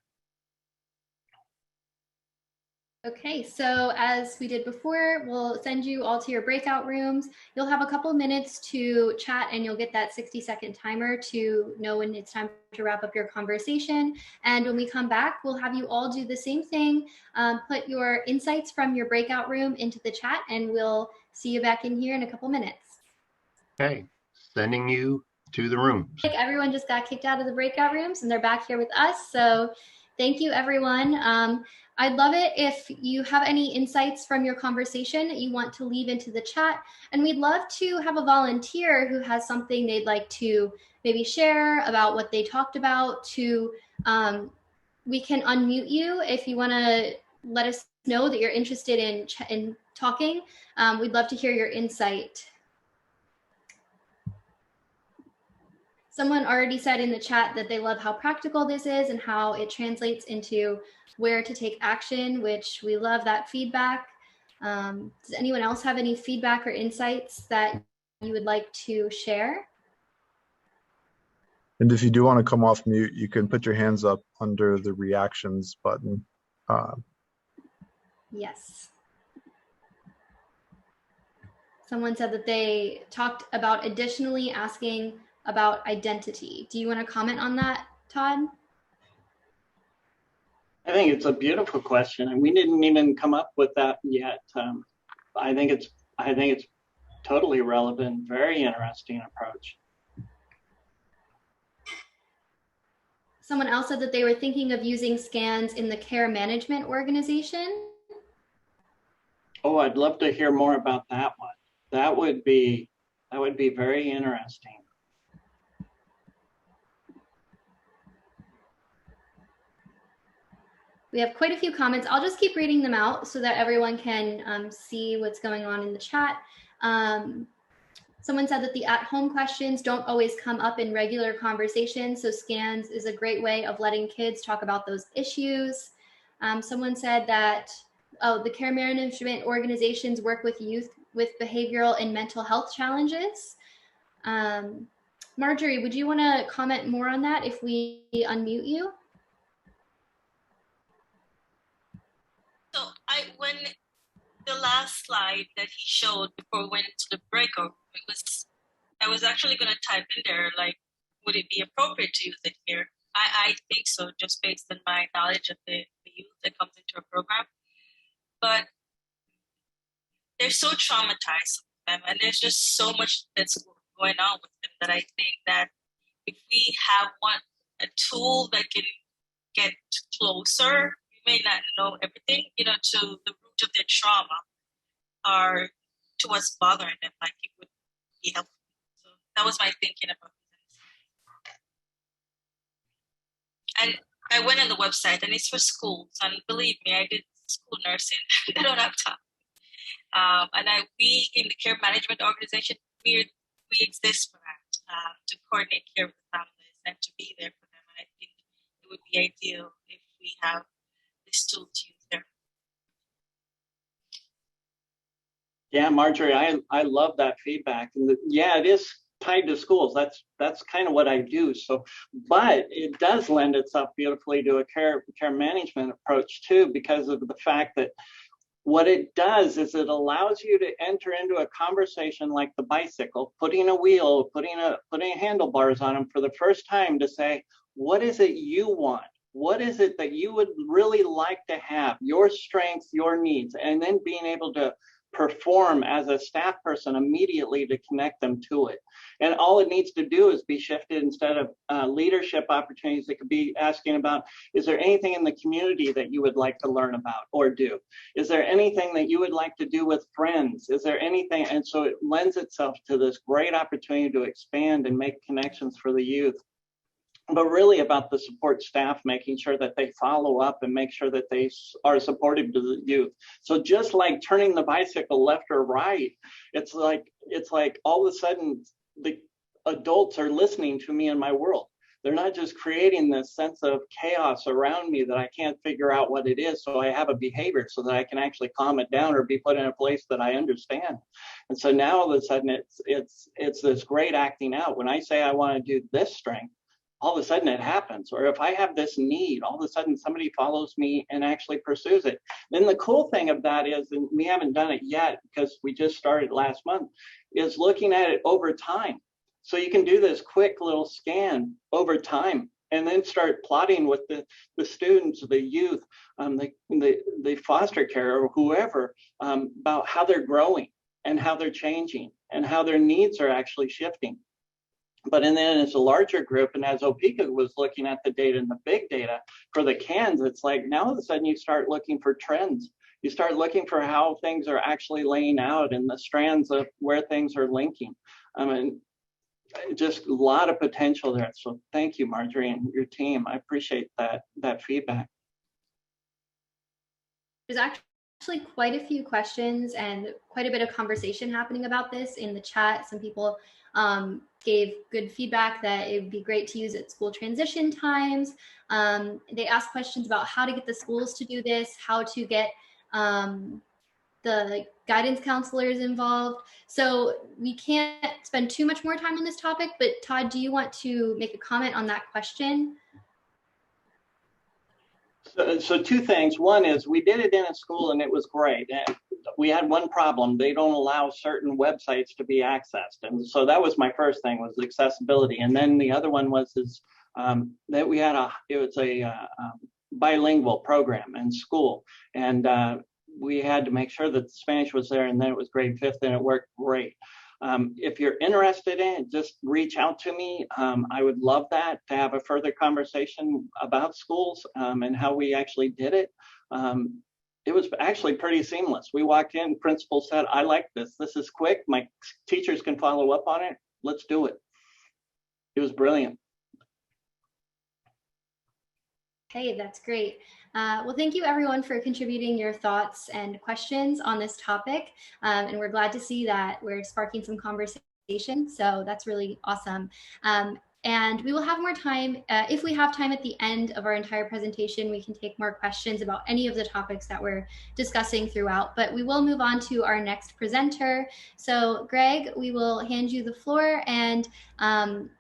Okay, so as we did before, we'll send you all to your breakout rooms. You'll have a couple minutes to chat and you'll get that 60-second timer to know when it's time to wrap up your conversation. And when we come back, we'll have you all do the same thing. Put your insights from your breakout room into the chat and we'll see you back in here in a couple minutes. Okay, sending you to the rooms. Like everyone just got kicked out of the breakout rooms and they're back here with us. So thank you, everyone. I'd love it if you have any insights from your conversation that you want to leave into the chat. And we'd love to have a volunteer who has something they'd like to maybe share about what they talked about. We can unmute you if you want to let us know that you're interested in talking. We'd love to hear your insight. Someone already said in the chat that they love how practical this is and how it translates into where to take action, which we love that feedback. Does anyone else have any feedback or insights that you would like to share? And if you do want to come off mute, you can put your hands up under the reactions button. Yes. Someone said that they talked about additionally asking about identity. Do you want to comment on that, Todd? I think it's a beautiful question, and we didn't even come up with that yet. I think it's totally relevant, very interesting approach. Someone else said that they were thinking of using scans in the care management organization. Oh, I'd love to hear more about that one. That would be very interesting. We have quite a few comments. I'll just keep reading them out so that everyone can see what's going on in the chat. Someone said that the at-home questions don't always come up in regular conversations, so scans is a great way of letting kids talk about those issues. Someone said that the care management organizations work with youth with behavioral and mental health challenges. Marjorie, would you want to comment more on that if we unmute you? So when the last slide that he showed before we went into the breakout, I was actually going to type in there, like, would it be appropriate to use it here? I think so, just based on my knowledge of the youth that comes into a program. But they're so traumatized, and there's just so much that's going on with them that I think that if we have a tool that can get closer, we may not know everything, to the root of their trauma or to what's bothering them, like it would be helpful. So that was my thinking about this. And I went on the website, and it's for schools, and believe me, I did school nursing. I don't have time. And we in the care management organization, we exist for that, to coordinate care with the families and to be there for them. And I think it would be ideal if we have this tool to use there. Yeah, Marjorie, I love that feedback. And it is tied to schools. That's kind of what I do. So, but it does lend itself beautifully to a care management approach too, because of the fact that what it does is it allows you to enter into a conversation like the bicycle, putting a wheel, putting handlebars on them for the first time to say, what is it you want? What is it that you would really like to have? Your strengths, your needs, and then being able to perform as a staff person immediately to connect them to it. And all it needs to do is be shifted. Instead of leadership opportunities, it could be asking about, is there anything in the community that you would like to learn about or do? Is there anything that you would like to do with friends? Is there anything? And so it lends itself to this great opportunity to expand and make connections for the youth. But really about the support staff, making sure that they follow up and make sure that they are supportive to the youth. So just like turning the bicycle left or right, it's like all of a sudden the adults are listening to me in my world. They're not just creating this sense of chaos around me that I can't figure out what it is. So I have a behavior so that I can actually calm it down or be put in a place that I understand. And so now all of a sudden it's this great acting out. When I say I want to do this strength, all of a sudden it happens. Or if I have this need, all of a sudden somebody follows me and actually pursues it. Then the cool thing of that is, and we haven't done it yet because we just started last month, is looking at it over time. So you can do this quick little scan over time and then start plotting with the students, the youth, the foster care or whoever, about how they're growing and how they're changing and how their needs are actually shifting. But then as a larger group, and as Opeka was looking at the data and the big data for the cans, it's like now all of a sudden you start looking for trends. You start looking for how things are actually laying out and the strands of where things are linking. I mean, just a lot of potential there. So thank you, Marjorie, and your team. I appreciate that feedback. There's actually quite a few questions and quite a bit of conversation happening about this in the chat. Some people gave good feedback that it would be great to use at school transition times. They asked questions about how to get the schools to do this, how to get the guidance counselors involved. So we can't spend too much more time on this topic, but Todd, do you want to make a comment on that question? So two things. One is we did it in a school and it was great. And we had one problem. They don't allow certain websites to be accessed. And so that was my first thing, was accessibility. And then the other one was that we had it was a bilingual program in school. And we had to make sure that the Spanish was there, and then it was grade 5th and it worked great. If you're interested in it, just reach out to me. I would love that, to have a further conversation about schools and how we actually did it. It was actually pretty seamless. We walked in, principal said, I like this. This is quick. My teachers can follow up on it. Let's do it. It was brilliant. Hey, that's great. Well, thank you everyone for contributing your thoughts and questions on this topic. And we're glad to see that we're sparking some conversation. So that's really awesome. And we will have more time. If we have time at the end of our entire presentation, we can take more questions about any of the topics that we're discussing throughout. But we will move on to our next presenter. So Greg, we will hand you the floor, and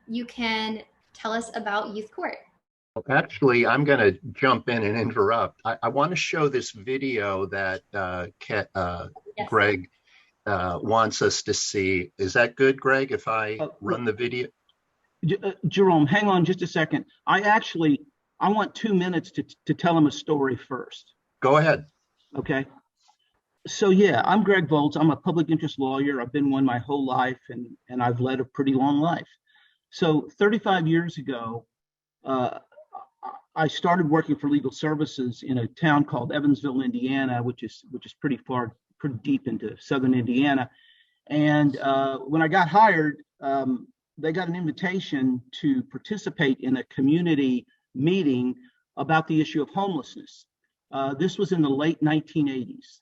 you can tell us about Youth Court. Actually, I'm going to jump in and interrupt. I want to show this video that Yes. Greg wants us to see. Is that good, Greg, if I run the video? Jerome, hang on just a second. I want 2 minutes to tell him a story first. Go ahead. Okay. So yeah, I'm Greg Volz. I'm a public interest lawyer. I've been one my whole life, and I've led a pretty long life. So 35 years ago, I started working for legal services in a town called Evansville, Indiana, which is pretty deep into southern Indiana. And when I got hired, they got an invitation to participate in a community meeting about the issue of homelessness. This was in the late 1980s.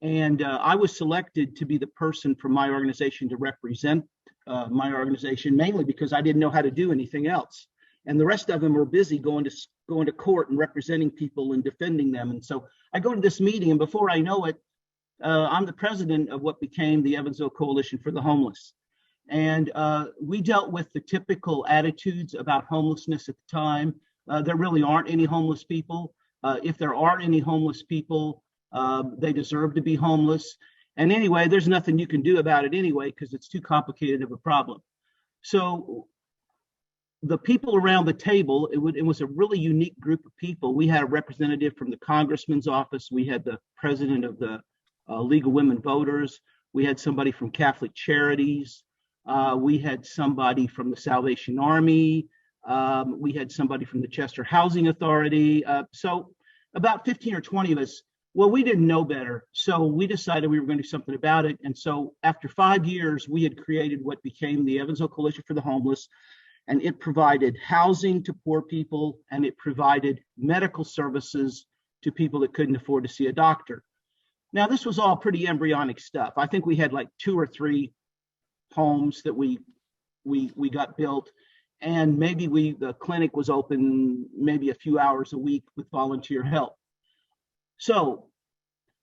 And I was selected to be the person from my organization to represent my organization, mainly because I didn't know how to do anything else. And the rest of them were busy going to court and representing people and defending them. And so I go to this meeting, and before I know it, I'm the president of what became the Evansville Coalition for the Homeless. And we dealt with the typical attitudes about homelessness at the time. There really aren't any homeless people. If there are any homeless people, they deserve to be homeless. And anyway, there's nothing you can do about it anyway, because it's too complicated of a problem. So the people around the table, it was a really unique group of people. We had a representative from the congressman's office. We had the president of the League of Women Voters. We had somebody from Catholic Charities. We had somebody from the Salvation Army. We had somebody from the Chester Housing Authority. So about 15 or 20 of us. Well, we didn't know better. So we decided we were going to do something about it. And so after 5 years, we had created what became the Evansville Coalition for the Homeless. And it provided housing to poor people, and it provided medical services to people that couldn't afford to see a doctor. Now, this was all pretty embryonic stuff. I think we had like 2 or 3 homes that we got built, and maybe the clinic was open maybe a few hours a week with volunteer help. So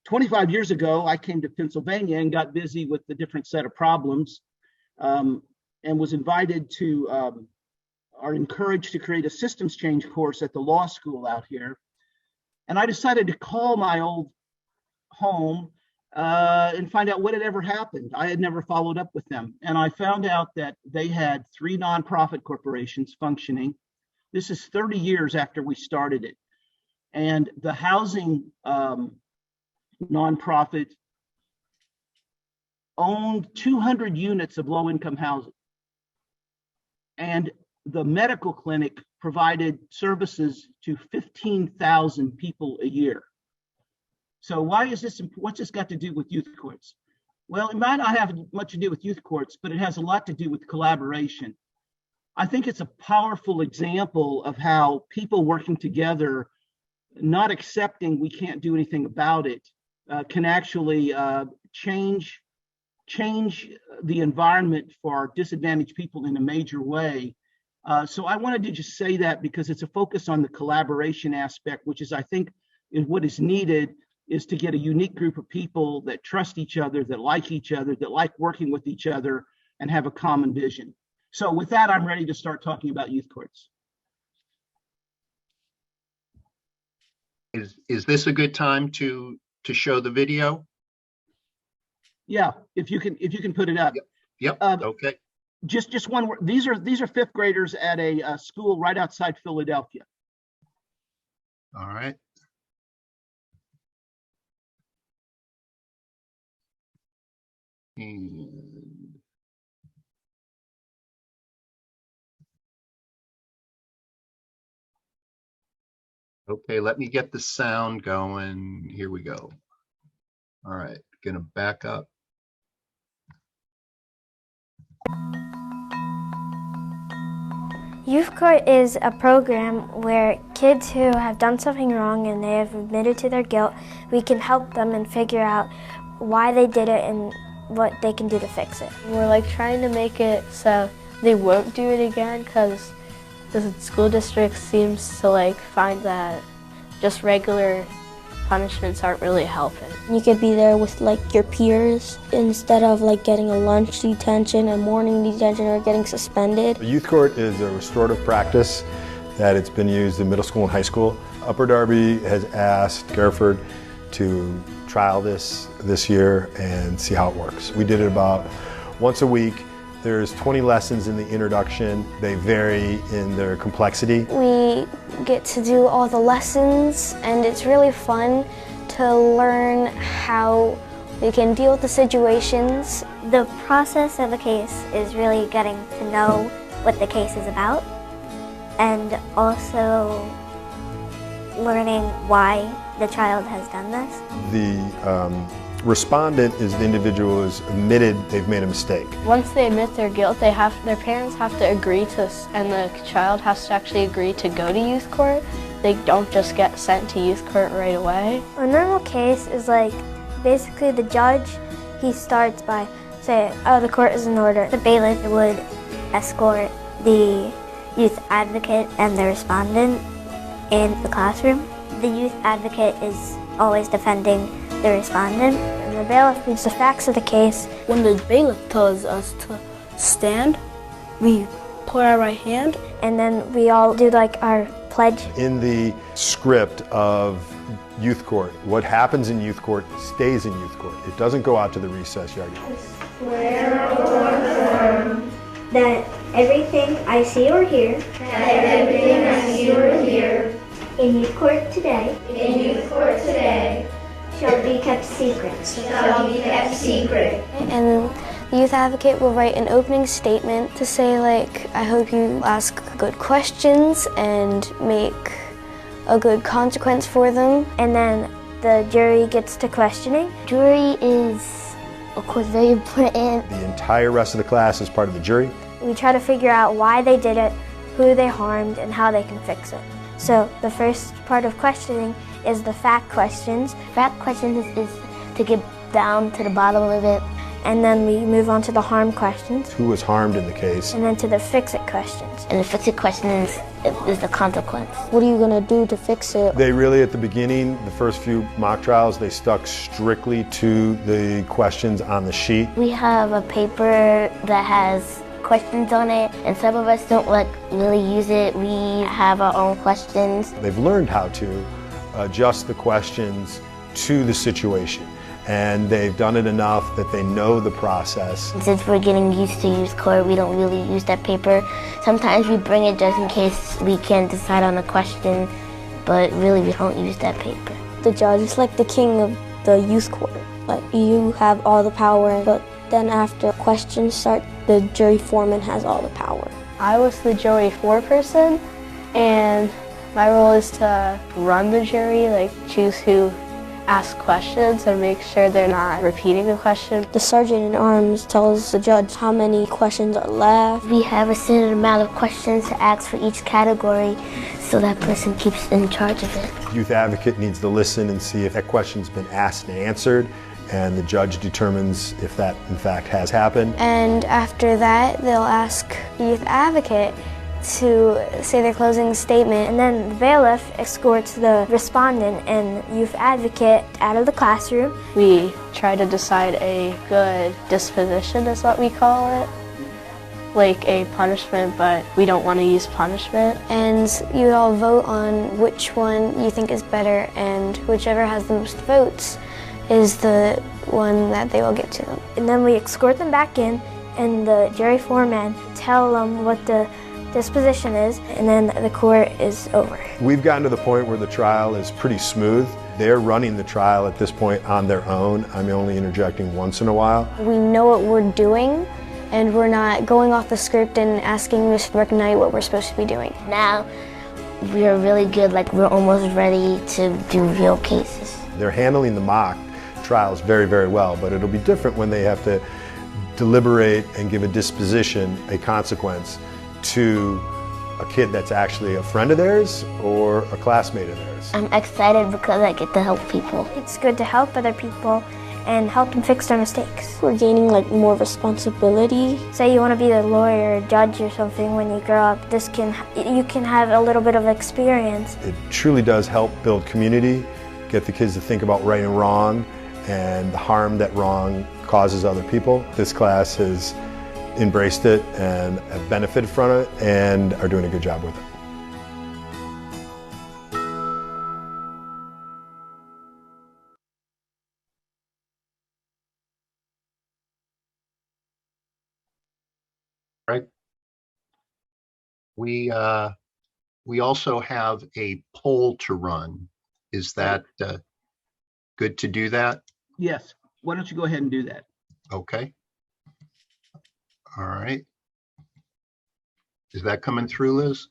25 years ago, I came to Pennsylvania and got busy with the different set of problems, and was invited to are encouraged to create a systems change course at the law school out here. And I decided to call my old home and find out what had ever happened. I had never followed up with them. And I found out that they had 3 nonprofit corporations functioning. This is 30 years after we started it. And the housing nonprofit owned 200 units of low-income housing. And the medical clinic provided services to 15,000 people a year. So why is this, what's this got to do with youth courts? Well, it might not have much to do with youth courts, but it has a lot to do with collaboration. I think it's a powerful example of how people working together, not accepting we can't do anything about it, can actually change the environment for disadvantaged people in a major way. So I wanted to just say that because it's a focus on the collaboration aspect, which is, I think, is what is needed, is to get a unique group of people that trust each other, that like working with each other, and have a common vision. So with that, I'm ready to start talking about youth courts. Is this a good time to show the video? Yeah, if you can put it up. Yep. Okay. Just one word. These are fifth graders at a school right outside Philadelphia. All right. And okay, let me get the sound going. Here we go. All right, gonna back up. Youth Court is a program where kids who have done something wrong and they have admitted to their guilt, we can help them and figure out why they did it and what they can do to fix it. We're like trying to make it so they won't do it again, because the school district seems to like find that just regular punishments aren't really helping. You could be there with like your peers instead of like getting a lunch detention, a morning detention, or getting suspended. The youth court is a restorative practice that it's been used in middle school and high school. Upper Darby has asked Garford to trial this year and see how it works. We did it about once a week. There's 20 lessons in the introduction. They vary in their complexity. We get to do all the lessons, and it's really fun to learn how we can deal with the situations. The process of a case is really getting to know what the case is about, and also learning why the child has done this. The respondent is the individual who has admitted they've made a mistake. Once they admit their guilt, their parents have to agree to, and the child has to actually agree to go to youth court. They don't just get sent to youth court right away. A normal case is like basically the judge, he starts by saying, oh, the court is in order. The bailiff would escort the youth advocate and the respondent in the classroom. The youth advocate is always defending the respondent, and the bailiff reads the facts of the case. When the bailiff tells us to stand, we put our right hand, and then we all do like our pledge. In the script of youth court, what happens in youth court stays in youth court. It doesn't go out to the recess yard. Swear or affirm that everything I see or hear, in youth court today, shall be kept secret. And the youth advocate will write an opening statement to say, like, I hope you ask good questions and make a good consequence for them. And then the jury gets to questioning. Jury is, of course, very important. The entire rest of the class is part of the jury. We try to figure out why they did it, who they harmed, and how they can fix it. So the first part of questioning is the fact questions. Fact questions is to get down to the bottom of it. And then we move on to the harm questions. Who was harmed in the case? And then to the fix-it questions. And the fix-it question is the consequence. What are you going to do to fix it? They really, at the beginning, the first few mock trials, they stuck strictly to the questions on the sheet. We have a paper that has questions on it, and some of us don't like really use it. We have our own questions. They've learned how to adjust the questions to the situation, and they've done it enough that they know the process. Since we're getting used to use court, we don't really use that paper. Sometimes we bring it just in case we can't decide on a question, but really we don't use that paper. The judge is like the king of the youth court. Like, you have all the power, but then after questions start, the jury foreman has all the power. I was the jury foreperson, and my role is to run the jury, like choose who asks questions and make sure they're not repeating the question. The sergeant in arms tells the judge how many questions are left. We have a certain amount of questions to ask for each category, so that person keeps in charge of it. Youth advocate needs to listen and see if that question's been asked and answered, and the judge determines if that in fact has happened. And after that, they'll ask the youth advocate to say their closing statement, and then the bailiff escorts the respondent and youth advocate out of the classroom. We try to decide a good disposition is what we call it, like a punishment, but we don't want to use punishment. And you all vote on which one you think is better, and whichever has the most votes is the one that they will get to them. And then we escort them back in, and the jury foreman tell them what the disposition is, and then the court is over. We've gotten to the point where the trial is pretty smooth. They're running the trial at this point on their own. I'm only interjecting once in a while. We know what we're doing, and we're not going off the script and asking Mr. McKnight what we're supposed to be doing. Now we're really good, like we're almost ready to do real cases. They're handling the mock trials very, very well, but it'll be different when they have to deliberate and give a disposition, a consequence, to a kid that's actually a friend of theirs or a classmate of theirs. I'm excited because I get to help people. It's good to help other people and help them fix their mistakes. We're gaining like more responsibility. Say you want to be a lawyer or judge or something when you grow up, you can have a little bit of experience. It truly does help build community, get the kids to think about right and wrong and the harm that wrong causes other people. This class has embraced it and have benefited from it and are doing a good job with it. Right. We also have a poll to run. Is that good to do that? Yes. Why don't you go ahead and do that? Okay. All right. Is that coming through, Liz?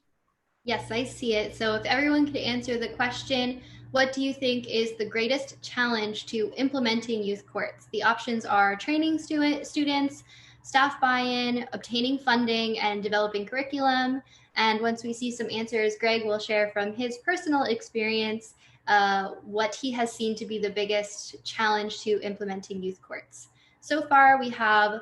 Yes, I see it. So if everyone could answer the question, what do you think is the greatest challenge to implementing youth courts? The options are training students, staff buy-in, obtaining funding, and developing curriculum. And once we see some answers, Greg will share from his personal experience what he has seen to be the biggest challenge to implementing youth courts. So far, we have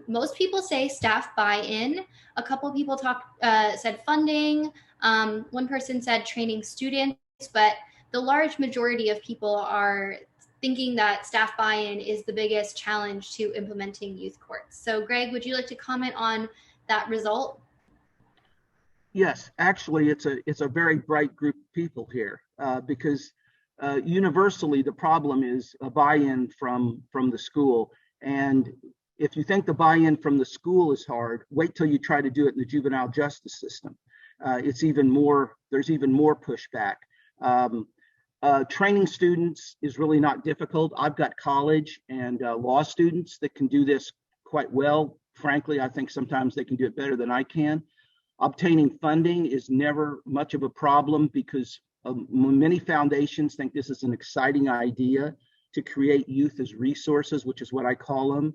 most people say staff buy-in. A couple people said funding. One person said training students, but the large majority of people are thinking that staff buy-in is the biggest challenge to implementing youth courts. So Greg, would you like to comment on that result? Yes, actually, it's a very bright group of people here because universally the problem is a buy-in from the school. And if you think the buy-in from the school is hard, wait till you try to do it in the juvenile justice system. There's even more pushback. Training students is really not difficult. I've got college and law students that can do this quite well. Frankly, I think sometimes they can do it better than I can. Obtaining funding is never much of a problem because many foundations think this is an exciting idea to create youth as resources, which is what I call them.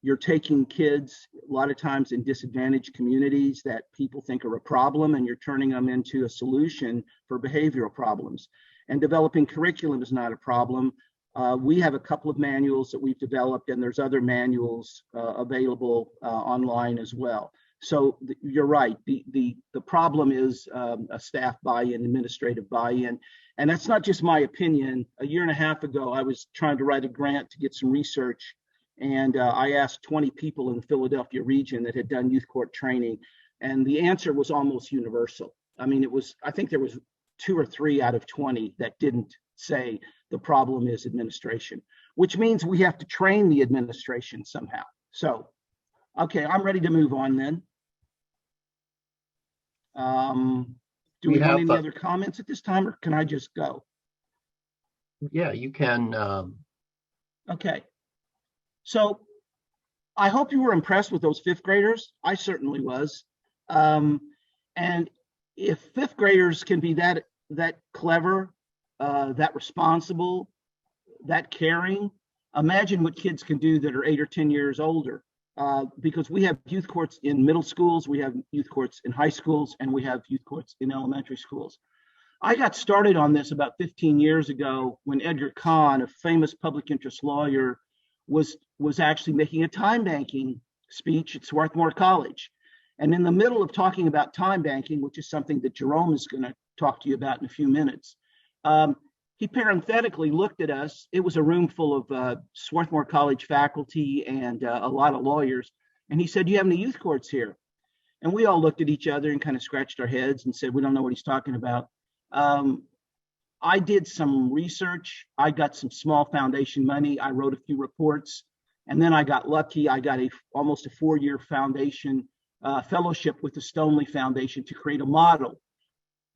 You're taking kids a lot of times in disadvantaged communities that people think are a problem, and you're turning them into a solution for behavioral problems. And developing curriculum is not a problem. We have a couple of manuals that we've developed, and there's other manuals available online as well. So you're right. The problem is a staff buy-in, administrative buy-in. And that's not just my opinion. A year and a half ago, I was trying to write a grant to get some research, And I asked 20 people in the Philadelphia region that had done youth court training, and the answer was almost universal. I mean, I think there was 2 or 3 out of 20 that didn't say the problem is administration, which means we have to train the administration somehow. So, okay, I'm ready to move on then. Do we want any other comments at this time, or can I just go? Yeah, you can. Okay. So I hope you were impressed with those 5th graders. I certainly was. And if 5th graders can be that clever, that responsible, that caring, imagine what kids can do that are 8 or 10 years older. Because we have youth courts in middle schools, we have youth courts in high schools, and we have youth courts in elementary schools. I got started on this about 15 years ago when Edgar Kahn, a famous public interest lawyer, was actually making a time banking speech at Swarthmore College. And in the middle of talking about time banking, which is something that Jerome is going to talk to you about in a few minutes, he parenthetically looked at us. It was a room full of Swarthmore College faculty and a lot of lawyers. And he said, "Do you have any youth courts here?" And we all looked at each other and kind of scratched our heads and said, "We don't know what he's talking about." I did some research. I got some small foundation money. I wrote a few reports, and then I got lucky. I got almost a 4-year foundation fellowship with the Stoneleigh Foundation to create a model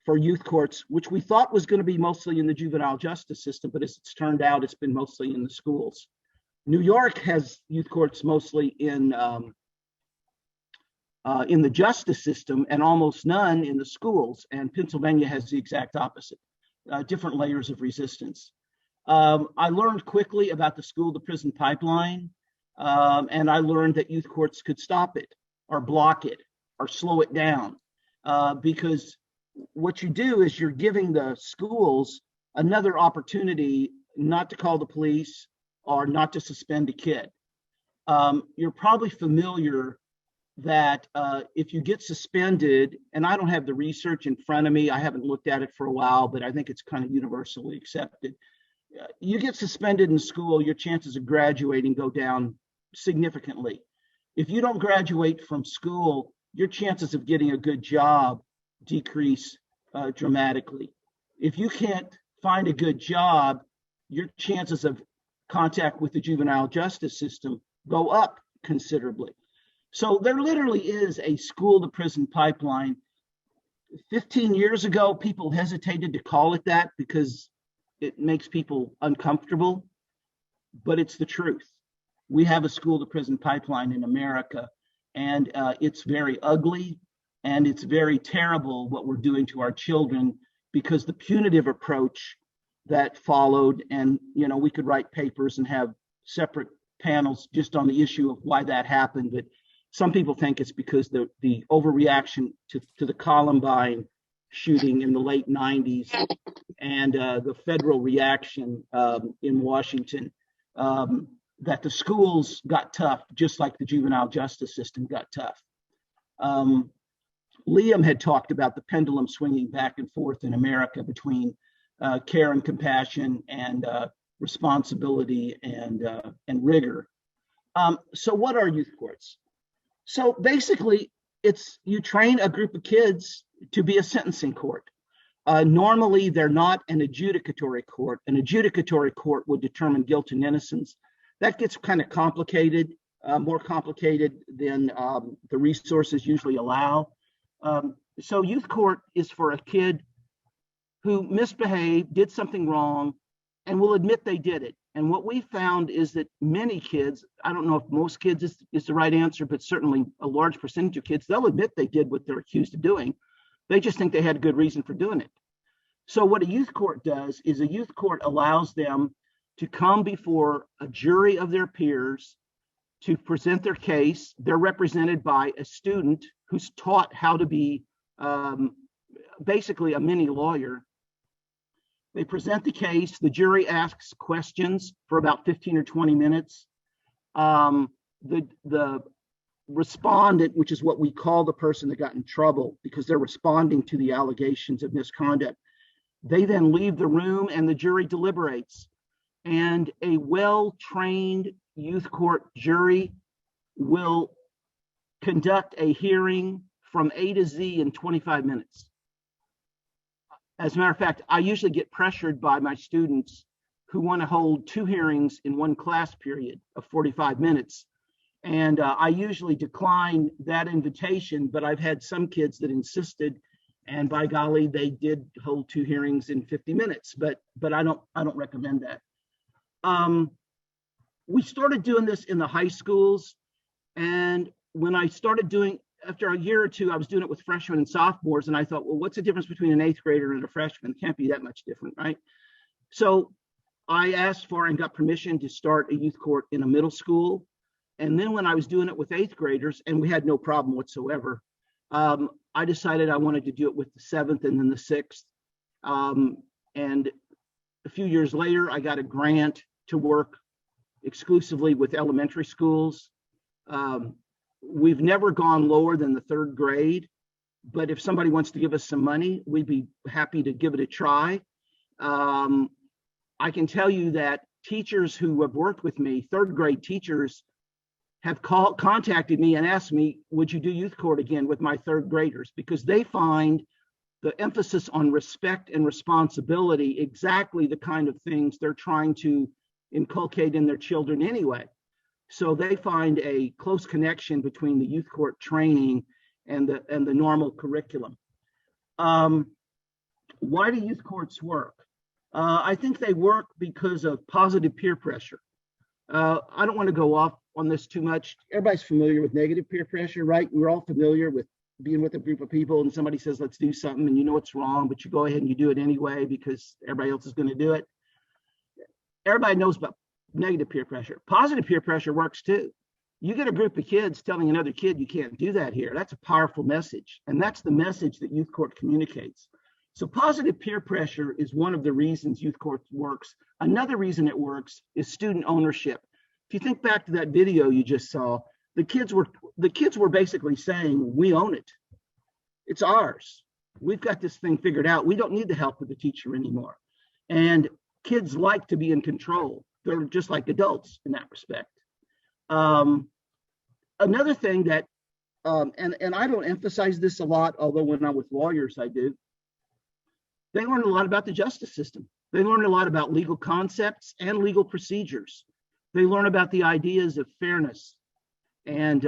for youth courts, which we thought was going to be mostly in the juvenile justice system, but as it's turned out, it's been mostly in the schools. New York has youth courts mostly in the justice system and almost none in the schools, and Pennsylvania has the exact opposite. Different layers of resistance. I learned quickly about the school-to-prison pipeline, and I learned that youth courts could stop it or block it or slow it down, because what you do is you're giving the schools another opportunity not to call the police or not to suspend a kid. You're probably familiar that if you get suspended, and I don't have the research in front of me, I haven't looked at it for a while, but I think it's kind of universally accepted. You get suspended in school, your chances of graduating go down significantly. If you don't graduate from school, your chances of getting a good job decrease dramatically. If you can't find a good job, your chances of contact with the juvenile justice system go up considerably. So there literally is a school-to-prison pipeline. 15 years ago, people hesitated to call it that because it makes people uncomfortable, but it's the truth. We have a school-to-prison pipeline in America, and it's very ugly, and it's very terrible what we're doing to our children because the punitive approach that followed, and we could write papers and have separate panels just on the issue of why that happened, but some people think it's because the overreaction to the Columbine shooting in the late 90s and the federal reaction in Washington, that the schools got tough, just like the juvenile justice system got tough. Liam had talked about the pendulum swinging back and forth in America between care and compassion and responsibility and rigor. So what are youth courts? So basically, you train a group of kids to be a sentencing court. Normally, they're not an adjudicatory court. An adjudicatory court would determine guilt and innocence. That gets kind of complicated, more complicated than the resources usually allow. So youth court is for a kid who misbehaved, did something wrong, and will admit they did it. And what we found is that many kids, I don't know if most kids is the right answer, but certainly a large percentage of kids, they'll admit they did what they're accused of doing. They just think they had a good reason for doing it. So what a youth court does is a youth court allows them to come before a jury of their peers to present their case. They're represented by a student who's taught how to be basically a mini lawyer. They present the case, the jury asks questions for about 15 or 20 minutes. The respondent, which is what we call the person that got in trouble because they're responding to the allegations of misconduct, they then leave the room and the jury deliberates. And a well-trained youth court jury will conduct a hearing from A to Z in 25 minutes. As a matter of fact, I usually get pressured by my students who want to hold 2 hearings in one class period of 45 minutes. And I usually decline that invitation, but I've had some kids that insisted, and by golly, they did hold 2 hearings in 50 minutes, but I don't recommend that. We started doing this in the high schools, and when I started doing, after a year or two, I was doing it with freshmen and sophomores, and I thought, well, what's the difference between an 8th grader and a freshman? It can't be that much different, right? So I asked for and got permission to start a youth court in a middle school. And then when I was doing it with 8th graders, and we had no problem whatsoever, I decided I wanted to do it with the 7th and then the 6th. And a few years later, I got a grant to work exclusively with elementary schools. We've never gone lower than the 3rd grade, but if somebody wants to give us some money, we'd be happy to give it a try. I can tell you that teachers who have worked with me, 3rd grade teachers, have contacted me and asked me, would you do youth court again with my 3rd graders? Because they find the emphasis on respect and responsibility exactly the kind of things they're trying to inculcate in their children anyway. So they find a close connection between the youth court training and the normal curriculum. Why do youth courts work? I think they work because of positive peer pressure. I don't want to go off on this too much. Everybody's familiar with negative peer pressure, right? We're all familiar with being with a group of people and somebody says, let's do something, and you know it's wrong, but you go ahead and you do it anyway because everybody else is going to do it. Everybody knows about negative peer pressure. Positive peer pressure works too. You get a group of kids telling another kid you can't do that here. That's a powerful message. And that's the message that youth court communicates. So positive peer pressure is one of the reasons youth court works. Another reason it works is student ownership. If you think back to that video you just saw, the kids were basically saying, we own it. It's ours. We've got this thing figured out. We don't need the help of the teacher anymore. And kids like to be in control. They're just like adults in that respect. Another thing that, and I don't emphasize this a lot, although when I'm with lawyers, I do. They learn a lot about the justice system. They learn a lot about legal concepts and legal procedures. They learn about the ideas of fairness and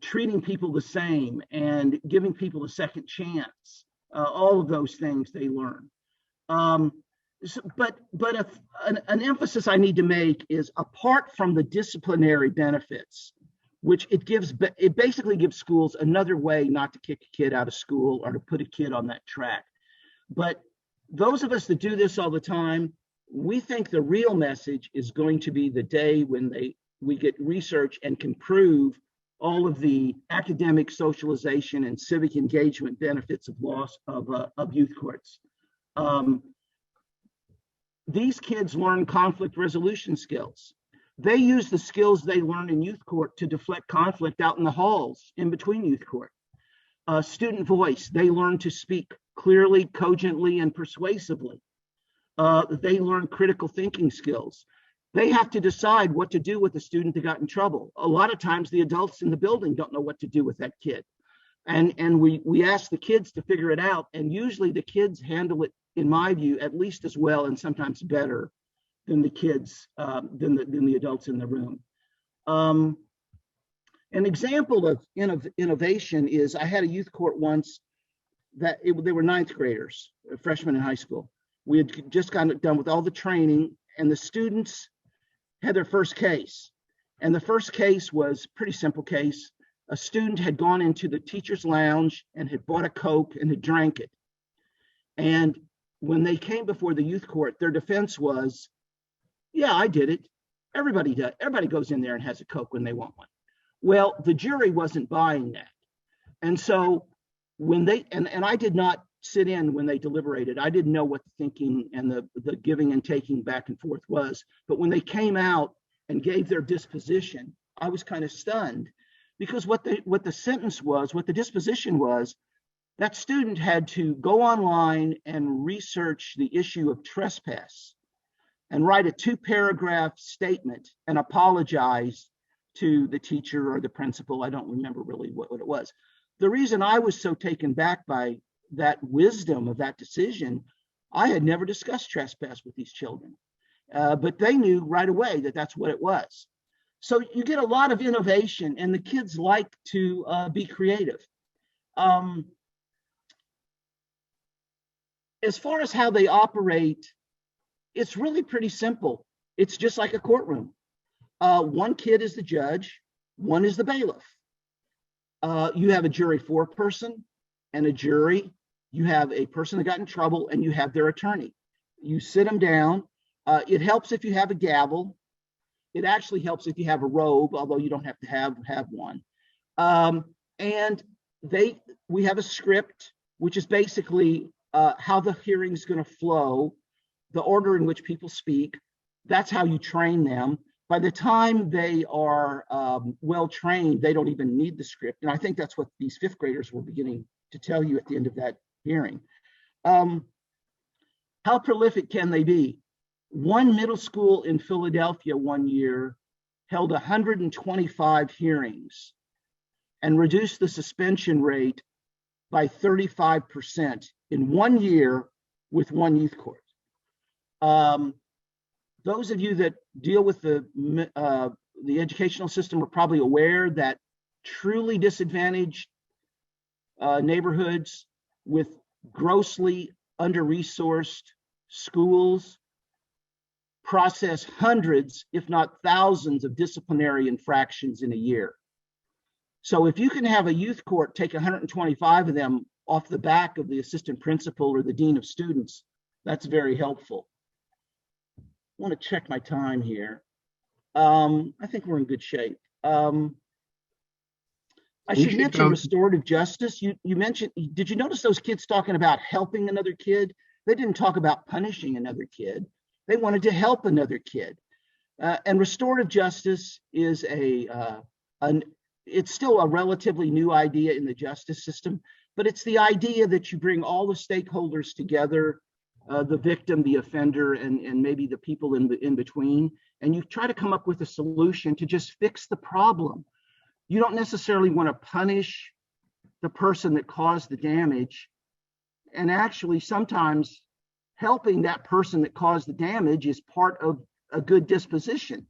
treating people the same and giving people a second chance. All of those things they learn. But an emphasis I need to make is, apart from the disciplinary benefits, which it basically gives schools another way not to kick a kid out of school or to put a kid on that track. But those of us that do this all the time, we think the real message is going to be the day when we get research and can prove all of the academic socialization and civic engagement benefits of youth courts. These kids learn conflict resolution skills. They use the skills they learn in youth court to deflect conflict out in the halls in between youth court. Student voice, they learn to speak clearly, cogently, and persuasively. They learn critical thinking skills. They have to decide what to do with a student that got in trouble. A lot of times the adults in the building don't know what to do with that kid. And we ask the kids to figure it out, and usually the kids handle it, in my view, at least as well and sometimes better than the kids, than the adults in the room. An example of innovation is, I had a youth court once that they were 9th graders, freshmen in high school. We had just gotten done with all the training, and the students had their first case. And the first case was a pretty simple case. A student had gone into the teacher's lounge and had bought a Coke and had drank it. And when they came before the youth court, their defense was, yeah, I did it. Everybody does. Everybody goes in there and has a Coke when they want one. Well, the jury wasn't buying that. And so when they, and I did not sit in when they deliberated. I didn't know what the thinking and the giving and taking back and forth was. But when they came out and gave their disposition, I was kind of stunned, because what the sentence was, what the disposition was, that student had to go online and research the issue of trespass. and write a 2-paragraph statement and apologize to the teacher or the principal. I don't remember really what it was. The reason I was so taken back by that wisdom of that decision, I had never discussed trespass with these children, but they knew right away that that's what it was. So you get a lot of innovation, and the kids like to be creative. As far as how they operate, it's really pretty simple. It's just like a courtroom. One kid is the judge, one is the bailiff. You have a jury foreperson and a jury. You have a person that got in trouble, and you have their attorney. You sit them down. It helps if you have a gavel. It actually helps if you have a robe, although you don't have to have one. And we have a script, which is basically how the hearing is going to flow, the order in which people speak. That's how you train them. By the time they are well trained, they don't even need the script. And I think that's what these 5th graders were beginning to tell you at the end of that hearing. How prolific can they be? One middle school in Philadelphia one year held 125 hearings and reduced the suspension rate by 35% in 1 year with one youth court. Those of you that deal with the educational system are probably aware that truly disadvantaged neighborhoods with grossly under-resourced schools process hundreds, if not thousands, of disciplinary infractions in a year. So if you can have a youth court take 125 of them off the back of the assistant principal or the dean of students, that's very helpful. I want to check my time here. I think we're in good shape. I should mention restorative justice. You mentioned, did you notice those kids talking about helping another kid? They didn't talk about punishing another kid. They wanted to help another kid. And restorative justice is it's still a relatively new idea in the justice system, but it's the idea that you bring all the stakeholders together, the victim, the offender, and maybe the people in between, and you try to come up with a solution to just fix the problem. You don't necessarily want to punish the person that caused the damage, and actually sometimes helping that person that caused the damage is part of a good disposition.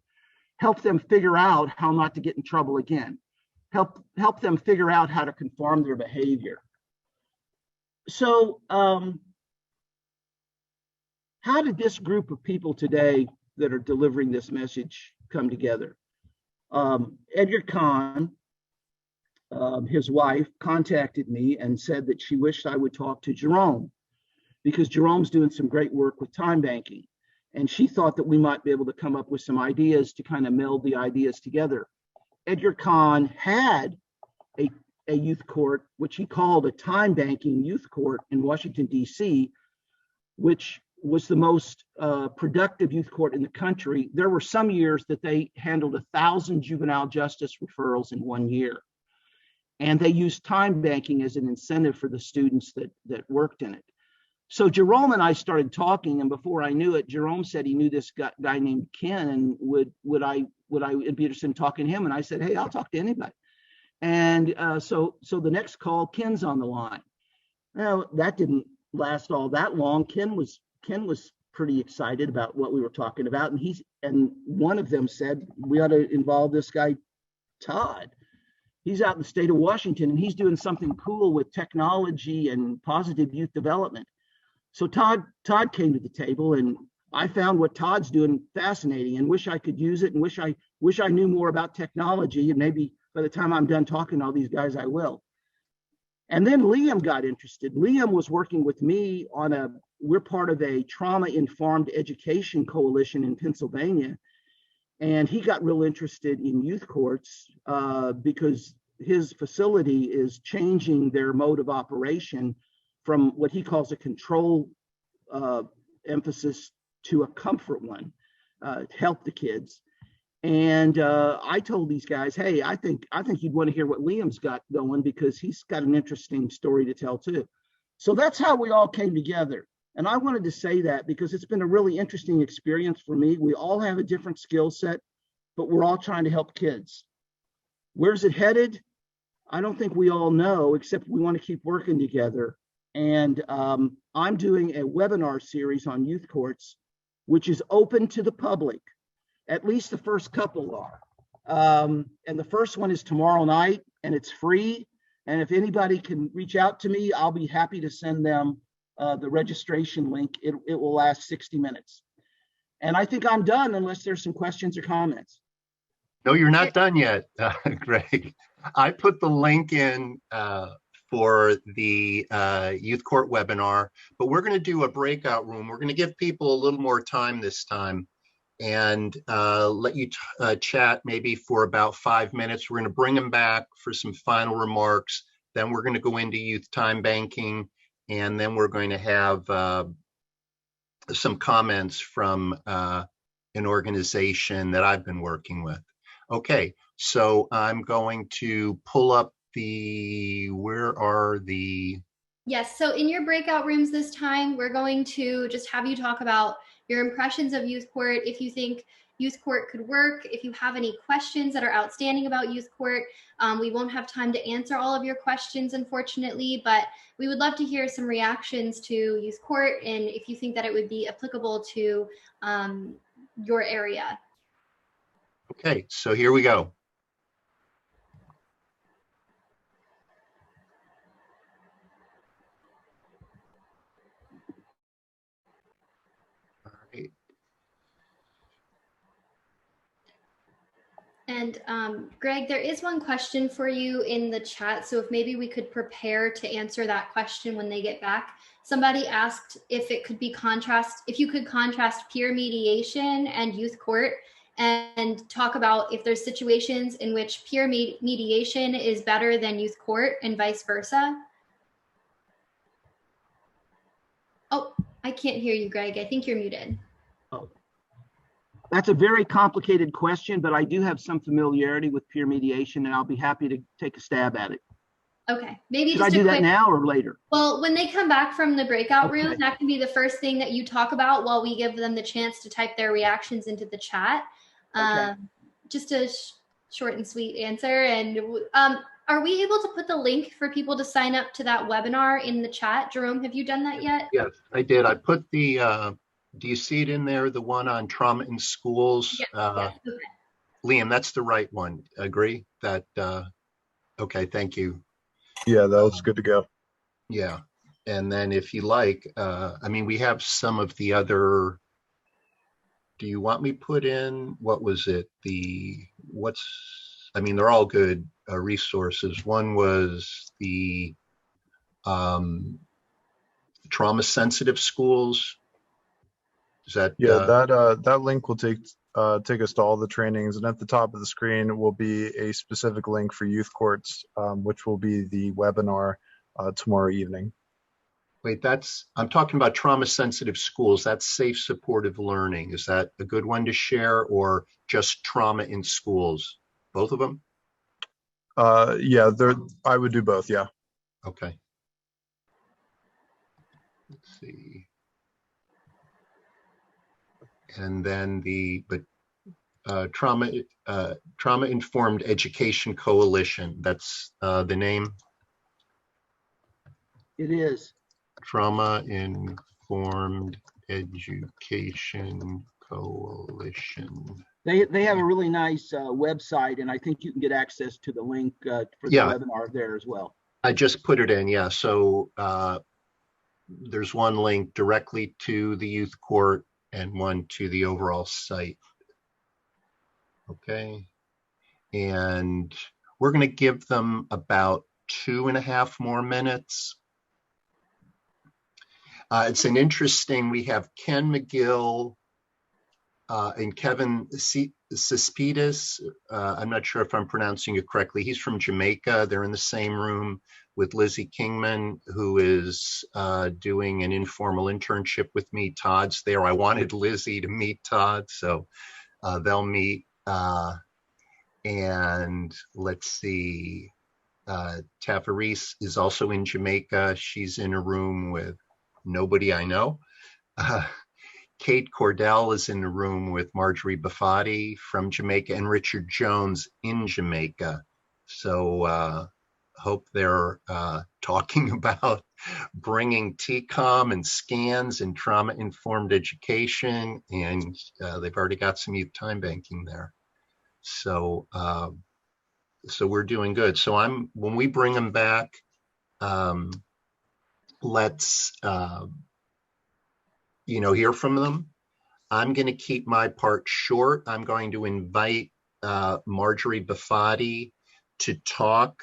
Help them figure out how not to get in trouble again. Help them figure out how to conform their behavior. So how did this group of people today that are delivering this message come together? Edgar Kahn, his wife, contacted me and said that she wished I would talk to Jerome, because Jerome's doing some great work with TimeBanking. And she thought that we might be able to come up with some ideas to kind of meld the ideas together. Edgar Kahn had a youth court, which he called a TimeBanking youth court in Washington, D.C., which was the most productive youth court in the country. There were some years that they handled 1,000 juvenile justice referrals in 1 year. And they used TimeBanking as an incentive for the students that worked in it. So Jerome and I started talking, and before I knew it, Jerome said he knew this guy named Ken, and would I be interested in talking to him? And I said, hey, I'll talk to anybody. And so the next call, Ken's on the line. Well, that didn't last all that long. Ken was pretty excited about what we were talking about, and one of them said we ought to involve this guy, Todd. He's out in the state of Washington, and he's doing something cool with technology and positive youth development. So Todd came to the table, and I found what Todd's doing fascinating, and wish I could use it, and wish I knew more about technology, and maybe by the time I'm done talking to all these guys, I will. And then Liam got interested. Liam was working with me we're part of a trauma-informed education coalition in Pennsylvania, and he got real interested in youth courts because his facility is changing their mode of operation from what he calls a control emphasis to a comfort one, to help the kids. And I told these guys, hey, I think you'd want to hear what Liam's got going, because he's got an interesting story to tell too. So that's how we all came together. And I wanted to say that because it's been a really interesting experience for me. We all have a different skill set, but we're all trying to help kids. Where's it headed? I don't think we all know, except we want to keep working together. And I'm doing a webinar series on youth courts, which is open to the public. At least the first couple are. And the first one is tomorrow night, and it's free. And if anybody can reach out to me, I'll be happy to send them the registration link. It will last 60 minutes. And I think I'm done unless there's some questions or comments. No, you're not done yet, Greg. I put the link in for the youth court webinar, but we're going to do a breakout room. We're going to give people a little more time this time and let you chat maybe for about 5 minutes. We're going to bring them back for some final remarks. Then we're going to go into youth time banking, and then we're going to have some comments from an organization that I've been working with. Okay, so I'm going to pull up where are the... Yes, so in your breakout rooms this time, we're going to just have you talk about your impressions of youth court, if you think youth court could work, if you have any questions that are outstanding about youth court. We won't have time to answer all of your questions, unfortunately, but we would love to hear some reactions to youth court and if you think that it would be applicable to your area. Okay, so here we go. All right. And Greg, there is one question for you in the chat. So if maybe we could prepare to answer that question when they get back. Somebody asked if it could be if you could contrast peer mediation and youth court and talk about if there's situations in which peer mediation is better than youth court and vice versa. Oh, I can't hear you, Greg. I think you're muted. Oh. That's a very complicated question, but I do have some familiarity with peer mediation, and I'll be happy to take a stab at it. Okay, maybe Should just I do that now or later? Well, when they come back from the breakout rooms, that can be the first thing that you talk about while we give them the chance to type their reactions into the chat. Just a short and sweet answer. And are we able to put the link for people to sign up to that webinar in the chat? Jerome, have you done that yet? Yes, I did. I put the, do you see it in there? The one on trauma in schools? Yes, yes. Okay. Liam, that's the right one. Agree that, okay, thank you. Yeah, that was good to go. Yeah. And then if you like, I mean, we have some of the other, do you want me put in, what was it? I mean, they're all good resources. One was the trauma sensitive schools. Is that? Yeah, that link will take us to all the trainings, and at the top of the screen will be a specific link for youth courts, which will be the webinar tomorrow evening. Wait, I'm talking about trauma sensitive schools. That's safe supportive learning. Is that a good one to share, or just trauma in schools? Both of them? Yeah, I would do both. Yeah. Okay. Let's see. And then Trauma-Informed Education Coalition, that's the name? It is. Trauma-Informed Education Coalition. They have a really nice website, and I think you can get access to the link for the webinar there as well. I just put it in, yeah. So there's one link directly to the youth court and one to the overall site. Okay. And we're going to give them about 2.5 more minutes. It's an interesting, we have Ken McGill and Kevin Cespedes. I'm not sure if I'm pronouncing it correctly. He's from Jamaica. They're in the same room with Lizzie Kingman, who is doing an informal internship with me. Todd's there. I wanted Lizzie to meet Todd, so they'll meet. And let's see, Tavares is also in Jamaica. She's in a room with nobody I know. Kate Cordell is in the room with Marjorie Buffati from Jamaica and Richard Jones in Jamaica. So hope they're talking about bringing TCOM and scans and trauma-informed education, and they've already got some youth time banking there. So so we're doing good. So when we bring them back, let's hear from them. I'm going to keep my part short. I'm going to invite Marjorie Buffati to talk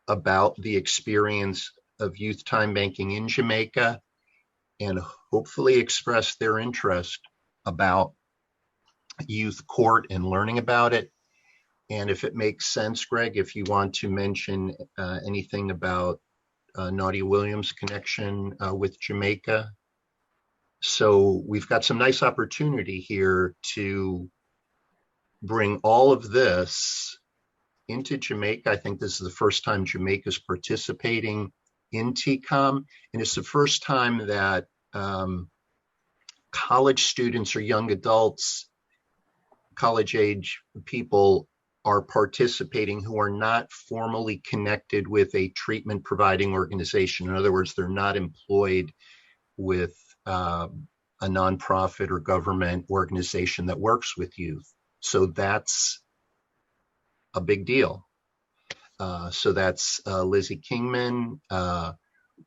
about the experience of youth time banking in Jamaica and hopefully express their interest about youth court and learning about it. And if it makes sense, Greg, if you want to mention anything about Nadia Williams' connection with Jamaica. So we've got some nice opportunity here to bring all of this into Jamaica. I think this is the first time Jamaica is participating in TCOM, and it's the first time that college students or young adults, college age people are participating who are not formally connected with a treatment providing organization. In other words, they're not employed with a nonprofit or government organization that works with youth. So that's a big deal. So that's Lizzie Kingman,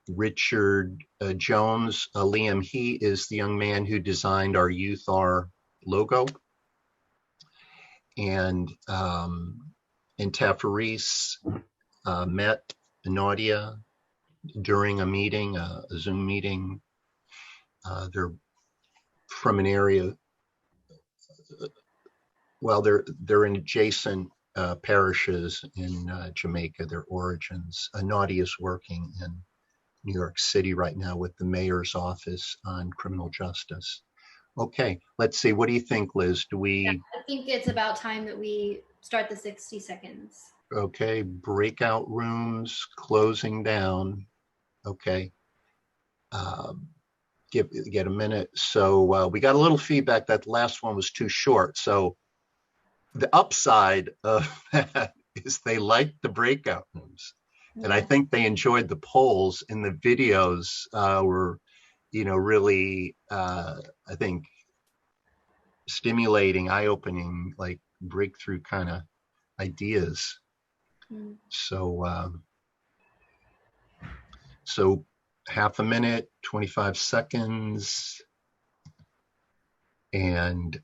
Richard Jones, Liam. He is the young man who designed our Youth A.R.E logo. And Tafaris met Nadia during a meeting, a Zoom meeting. They're from an area, well, they're in adjacent parishes in Jamaica, their origins. Nadia's working in New York City right now with the mayor's office on criminal justice. Okay, let's see. What do you think, Liz? Do we? Yeah, I think it's about time that we start the 60 seconds. Okay, breakout rooms closing down. Okay. Get a minute. So we got a little feedback that the last one was too short. So the upside of that is they liked the breakout rooms. Yeah. And I think they enjoyed the polls, and the videos were, really, I think, stimulating, eye-opening, like breakthrough kind of ideas. Mm. So half a minute, 25 seconds. And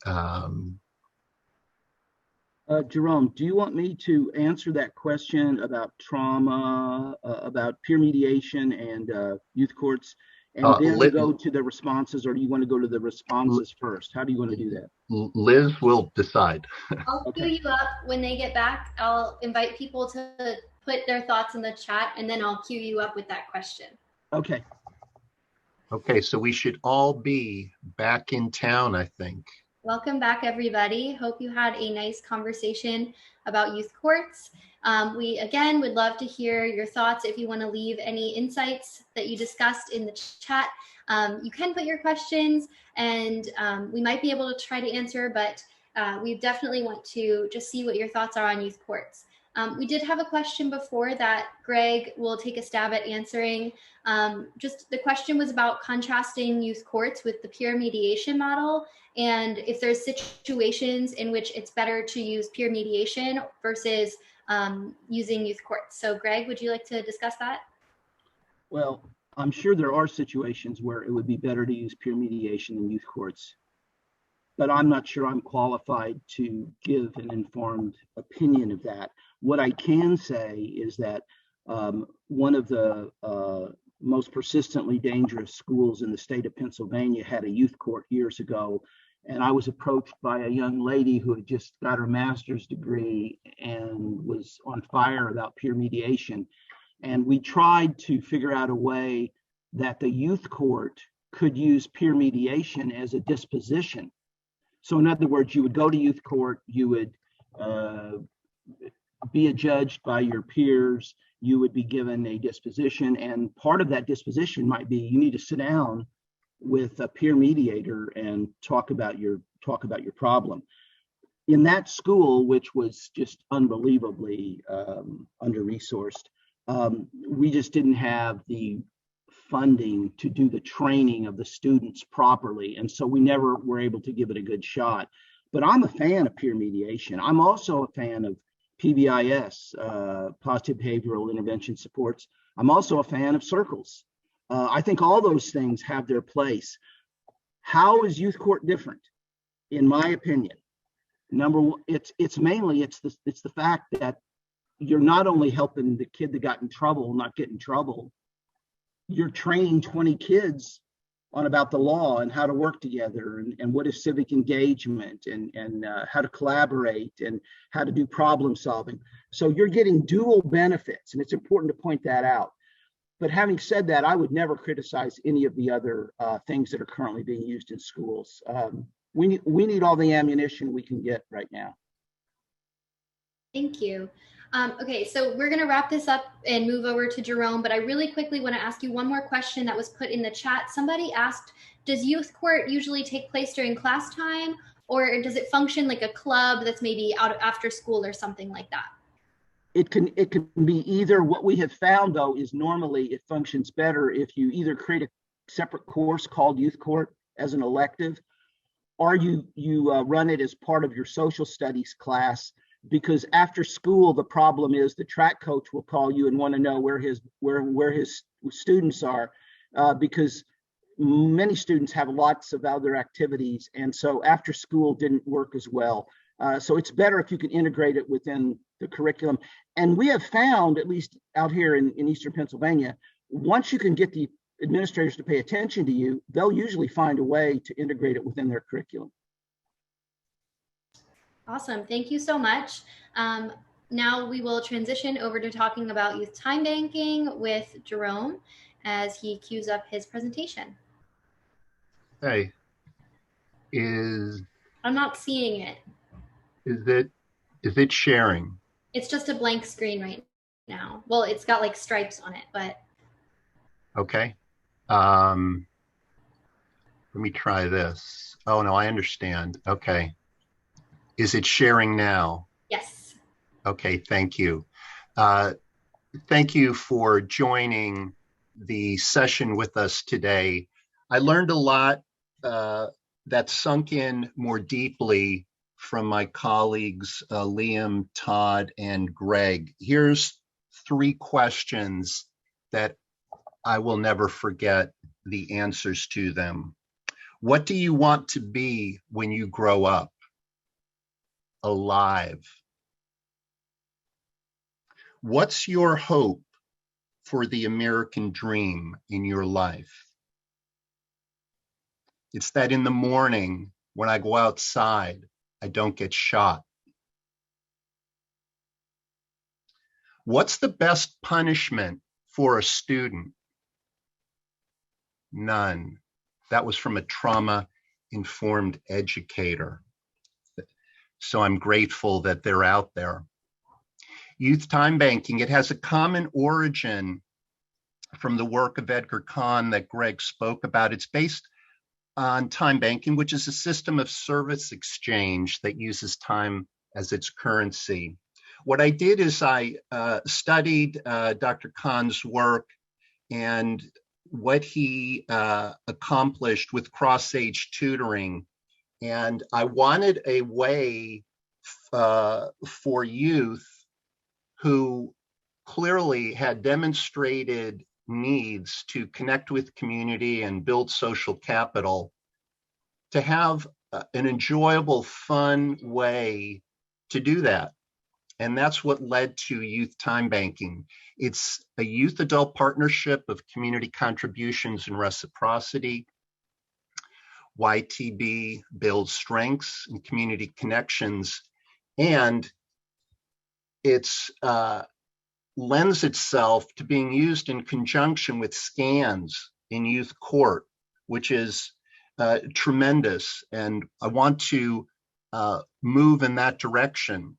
Jerome, do you want me to answer that question about trauma, about peer mediation and youth courts, and then go to the responses, or do you want to go to the responses first? How do you want to do that? Liz will decide. I'll cue you up when they get back. I'll invite people to put their thoughts in the chat, and then I'll cue you up with that question. Okay. Okay, so we should all be back in town, I think. Welcome back, everybody. Hope you had a nice conversation about youth courts. We, again, would love to hear your thoughts. If you want to leave any insights that you discussed in the chat, you can put your questions, and we might be able to try to answer, but we definitely want to just see what your thoughts are on youth courts. We did have a question before that Greg will take a stab at answering. Just the question was about contrasting youth courts with the peer mediation model, and if there's situations in which it's better to use peer mediation versus using youth courts. So Greg, would you like to discuss that? Well, I'm sure there are situations where it would be better to use peer mediation than youth courts, but I'm not sure I'm qualified to give an informed opinion of that. What I can say is that one of the most persistently dangerous schools in the state of Pennsylvania had a youth court years ago, and I was approached by a young lady who had just got her master's degree and was on fire about peer mediation. And we tried to figure out a way that the youth court could use peer mediation as a disposition. So in other words, you would go to youth court, you would be adjudged by your peers. You would be given a disposition, and part of that disposition might be you need to sit down with a peer mediator and talk about your problem. In that school, which was just unbelievably under-resourced, we just didn't have the funding to do the training of the students properly, and so we never were able to give it a good shot. But I'm a fan of peer mediation. I'm also a fan of PBIS, positive behavioral intervention supports. I'm also a fan of circles. I think all those things have their place. How is youth court different? In my opinion, number one, it's the fact that you're not only helping the kid that got in trouble not get in trouble, you're training 20 kids on about the law and how to work together and what is civic engagement and how to collaborate and how to do problem solving. So you're getting dual benefits, and it's important to point that out. But having said that, I would never criticize any of the other things that are currently being used in schools. We need all the ammunition we can get right now. Thank you. Okay, so we're going to wrap this up and move over to Jerome, but I really quickly want to ask you one more question that was put in the chat. Somebody asked, does youth court usually take place during class time, or does it function like a club that's maybe out after school or something like that? It can be either. What we have found, though, is normally it functions better if you either create a separate course called youth court as an elective, or you run it as part of your social studies class. Because after school, the problem is the track coach will call you and want to know where his students are, because many students have lots of other activities, and so after school didn't work as well. So it's better if you can integrate it within the curriculum. And we have found, at least out here in Eastern Pennsylvania, once you can get the administrators to pay attention to you, they'll usually find a way to integrate it within their curriculum. Awesome. Thank you so much. Now we will transition over to talking about youth time banking with Jerome as he queues up his presentation. Hey, I'm not seeing it. Is it sharing? It's just a blank screen right now. Well, it's got like stripes on it, but. Okay. Let me try this. Oh, no, I understand. Okay. Is it sharing now? Yes. Okay, thank you. Thank you for joining the session with us today. I learned a lot that sunk in more deeply from my colleagues, Liam, Todd, and Greg. Here's 3 questions that I will never forget the answers to them. What do you want to be when you grow up? Alive. What's your hope for the American dream in your life? It's that in the morning when I go outside, I don't get shot. What's the best punishment for a student? None. That was from a trauma-informed educator. So I'm grateful that they're out there. Youth time banking, it has a common origin from the work of Edgar Kahn that Greg spoke about. It's based on time banking, which is a system of service exchange that uses time as its currency. What I did is I studied Dr. Kahn's work and what he accomplished with cross-age tutoring. And I wanted a way for youth who clearly had demonstrated needs to connect with community and build social capital to have an enjoyable, fun way to do that. And that's what led to youth time banking. It's a youth-adult partnership of community contributions and reciprocity. YTB builds strengths and community connections, and it's lends itself to being used in conjunction with scans in youth court, which is tremendous. And I want to move in that direction.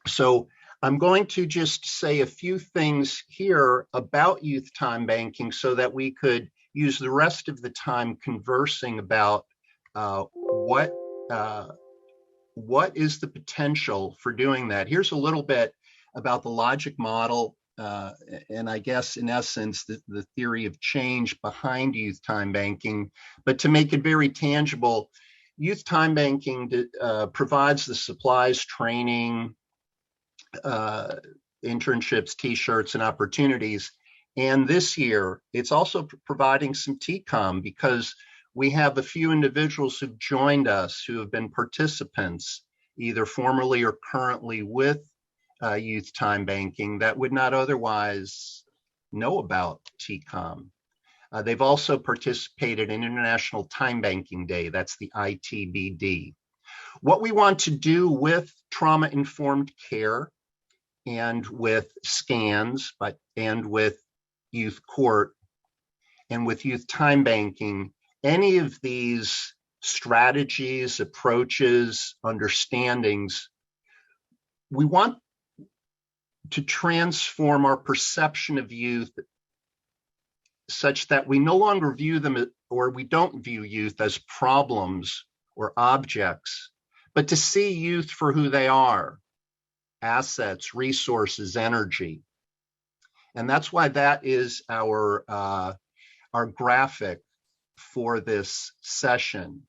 So I'm going to just say a few things here about youth time banking so that we could use the rest of the time conversing about what is the potential for doing that. Here's a little bit about the logic model, and I guess in essence, the theory of change behind youth time banking. But to make it very tangible, youth time banking provides the supplies, training, internships, t-shirts, and opportunities. And this year, it's also providing some TCOM because we have a few individuals who've joined us who have been participants, either formerly or currently with youth time banking, that would not otherwise know about TCOM. They've also participated in International Time Banking Day, that's the ITBD. What we want to do with trauma-informed care and with scans, and with youth court and with youth time banking, any of these strategies, approaches, understandings, we want to transform our perception of youth such that we no longer view them, or we don't view youth as problems or objects, but to see youth for who they are: assets, resources, energy. And that's why that is our graphic for this session,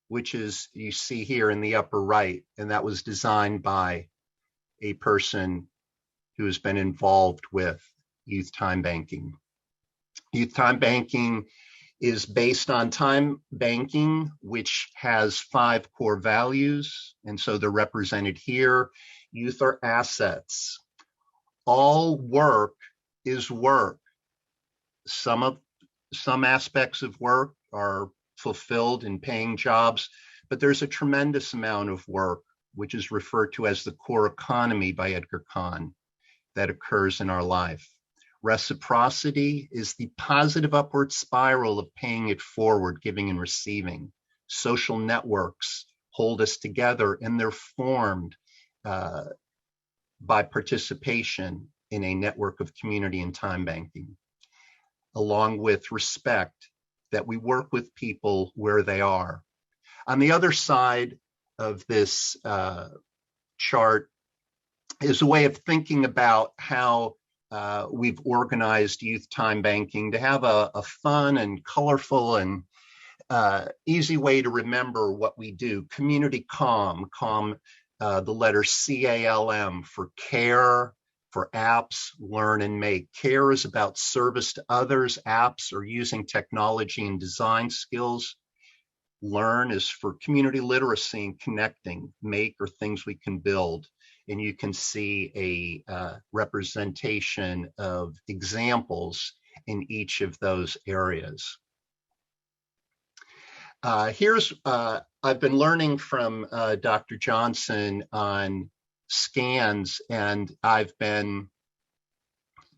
which is, you see here in the upper right, and that was designed by a person who has been involved with youth time banking. Youth time banking is based on time banking, which has 5 core values, and so they're represented here. Youth are assets. All work is work. Some aspects of work are fulfilled in paying jobs, but there's a tremendous amount of work, which is referred to as the core economy by Edgar Kahn, that occurs in our life. Reciprocity is the positive upward spiral of paying it forward, giving and receiving. Social networks hold us together, and they're formed by participation in a network of community and time banking, along with respect, that we work with people where they are. On the other side of this chart is a way of thinking about how we've organized youth time banking to have a fun and colorful and easy way to remember what we do. Community CALM, the letter CALM for care, for apps, learn and make. Care is about service to others. Apps are using technology and design skills. Learn is for community literacy and connecting. Make are things we can build. And you can see a representation of examples in each of those areas. I've been learning from Dr. Johnson on scans, and I've been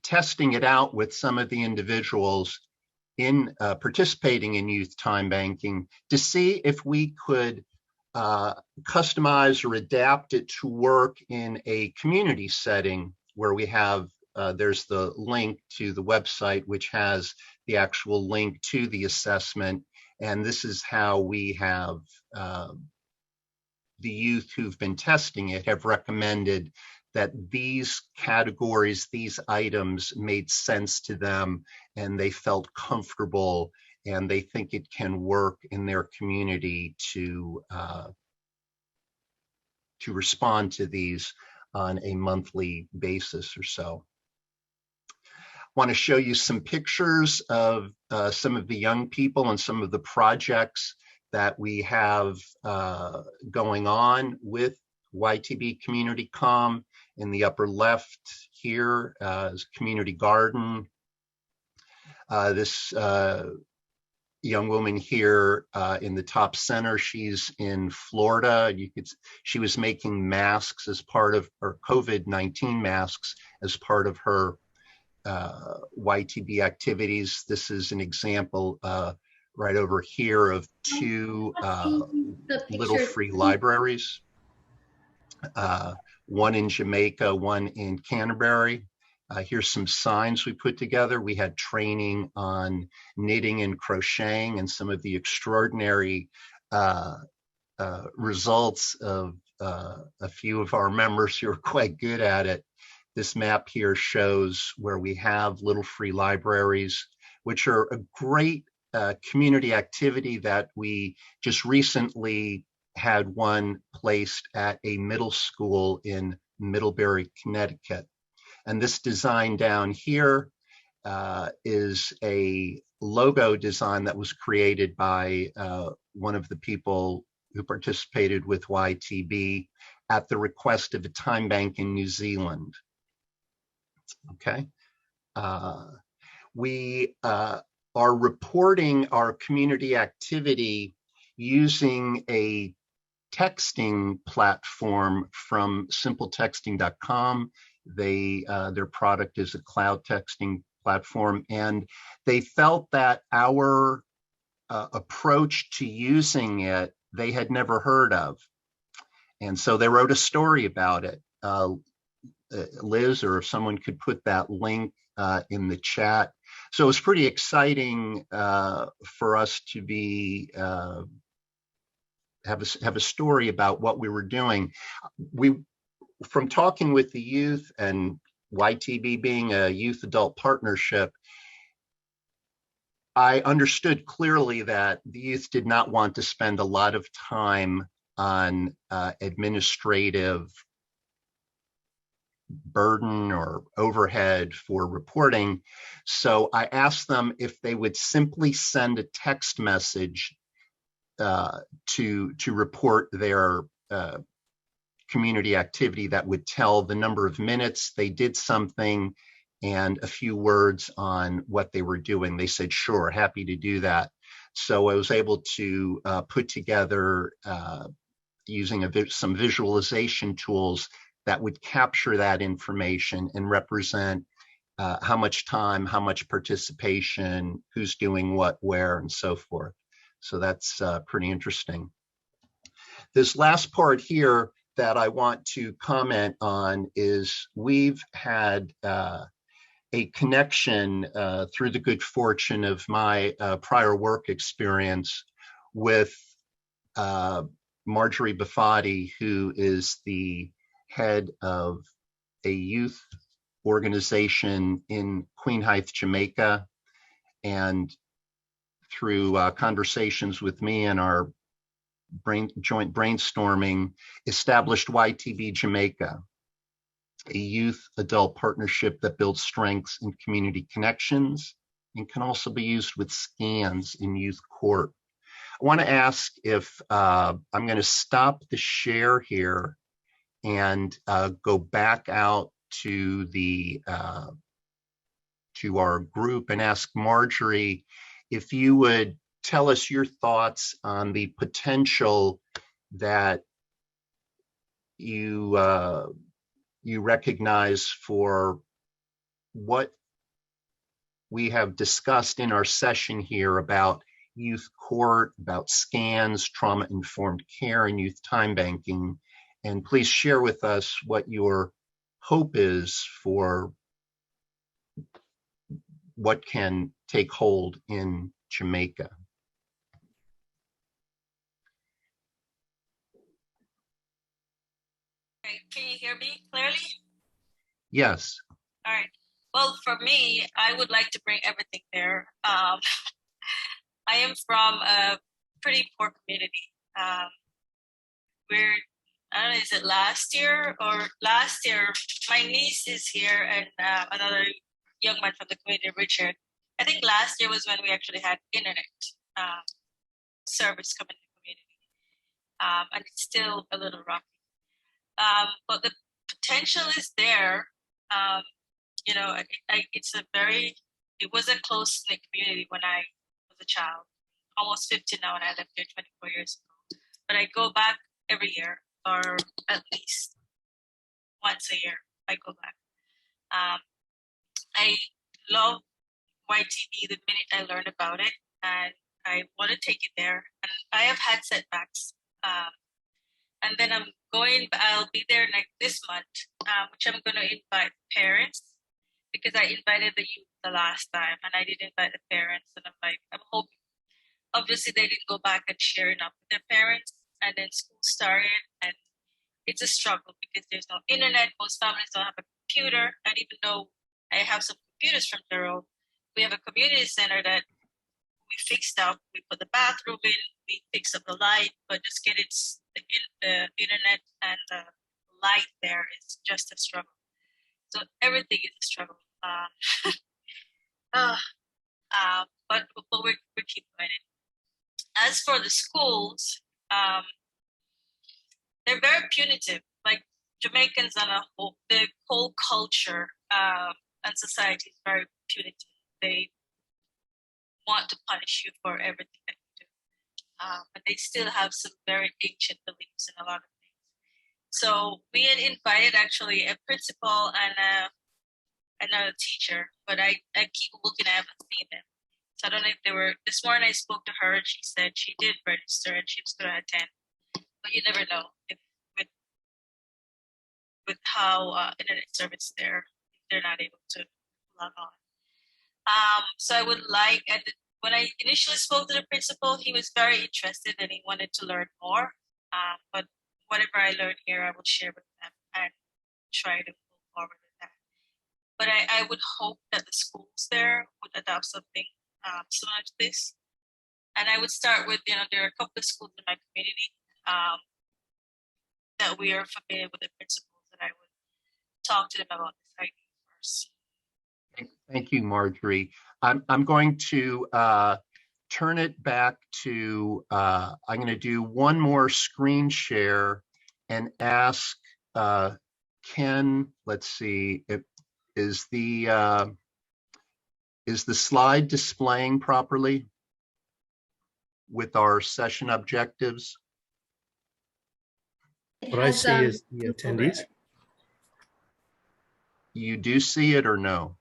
testing it out with some of the individuals in participating in youth time banking to see if we could customize or adapt it to work in a community setting where we have, there's the link to the website, which has the actual link to the assessment. And this is how we have the youth who've been testing it have recommended that these categories, these items made sense to them, and they felt comfortable, and they think it can work in their community to respond to these on a monthly basis or so. I want to show you some pictures of some of the young people and some of the projects that we have going on with YTB Community Com. In the upper left here is Community Garden. This young woman here in the top center, she's in Florida. She was making masks as part of, or COVID-19 masks as part of her YTB activities. This is an example right over here of 2 little free libraries. one in Jamaica, one in Canterbury. Here's some signs we put together. We had training on knitting and crocheting and some of the extraordinary results of a few of our members who are quite good at it. This map here shows where we have little free libraries, which are a great community activity that we just recently had one placed at a middle school in Middlebury, Connecticut. And this design down here is a logo design that was created by one of the people who participated with YTB at the request of a time bank in New Zealand. Okay. We are reporting our community activity using a texting platform from simpletexting.com. Their product is a cloud texting platform, and they felt that our approach to using it they had never heard of. And so they wrote a story about it. Liz, or if someone could put that link in the chat. So it was pretty exciting for us to be have a story about what we were doing. From talking with the youth and YTB being a youth adult partnership, I understood clearly that the youth did not want to spend a lot of time on administrative burden or overhead for reporting. So I asked them if they would simply send a text message to report their community activity that would tell the number of minutes they did something and a few words on what they were doing. They said, sure, happy to do that. So I was able to put together using some visualization tools that would capture that information and represent how much time, how much participation, who's doing what, where, and so forth. So that's pretty interesting. This last part here that I want to comment on is we've had a connection through the good fortune of my prior work experience with Marjorie Buffatti, who is the head of a youth organization in Queen Heights, Jamaica. And through conversations with me and our joint brainstorming, established YTB Jamaica, a youth adult partnership that builds strengths in community connections and can also be used with scans in youth court. I want to ask if I'm going to stop the share here and go back out to the to our group and ask Marjorie if you would tell us your thoughts on the potential that you recognize for what we have discussed in our session here about youth court, about scans, trauma-informed care, and youth time banking. And please share with us what your hope is for what can take hold in Jamaica. Okay, can you hear me clearly? Yes. All right. Well, for me, I would like to bring everything there. I am from a pretty poor community. I don't know, is it last year? My niece is here and another young man from the community, Richard. I think last year was when we actually had internet service coming to the community. And it's still a little rocky. But the potential is there. You know, it was a close-knit community when I was a child. Almost 50 now, and I lived here 24 years ago. But I go back every year, or at least once a year, I go back. I love YTB the minute I learned about it, and I want to take it there. And I have had setbacks. And then I'm I'll be there this month, which I'm going to invite parents, because I invited the youth the last time and I didn't invite the parents. And I'm hoping, obviously they didn't go back and share enough with their parents, and then school started, and it's a struggle because there's no internet. Most families don't have a computer. And even though I have some computers from Jerome, we have a community center that we fixed up. We put the bathroom in, we fixed up the light, but just getting the internet and the light there is just a struggle. So everything is a struggle. But we keep going. As for the schools, they're very punitive. Like Jamaicans on the whole culture and society is very punitive. They want to punish you for everything that you do. But they still have some very ancient beliefs in a lot of things. So we had invited actually a principal and another teacher, but I keep looking, I haven't seen them. So I don't know if they were, this morning I spoke to her and she said she did register and she was going to attend. But you never know if with how internet service there, if they're not able to log on. So I would like, when I initially spoke to the principal, he was very interested and he wanted to learn more. But whatever I learned here, I will share with them and try to move forward with that. But I would hope that the schools there would adopt something similar to this. And I would start with, there are a couple of schools in my community that we are familiar with the principals, and I would talk to them about this idea first. Thank you, Marjorie. I'm going to turn it back to, I'm going to do one more screen share and ask Ken, let's see, is the slide displaying properly with our session objectives? What I see is the attendees. You do see it or no?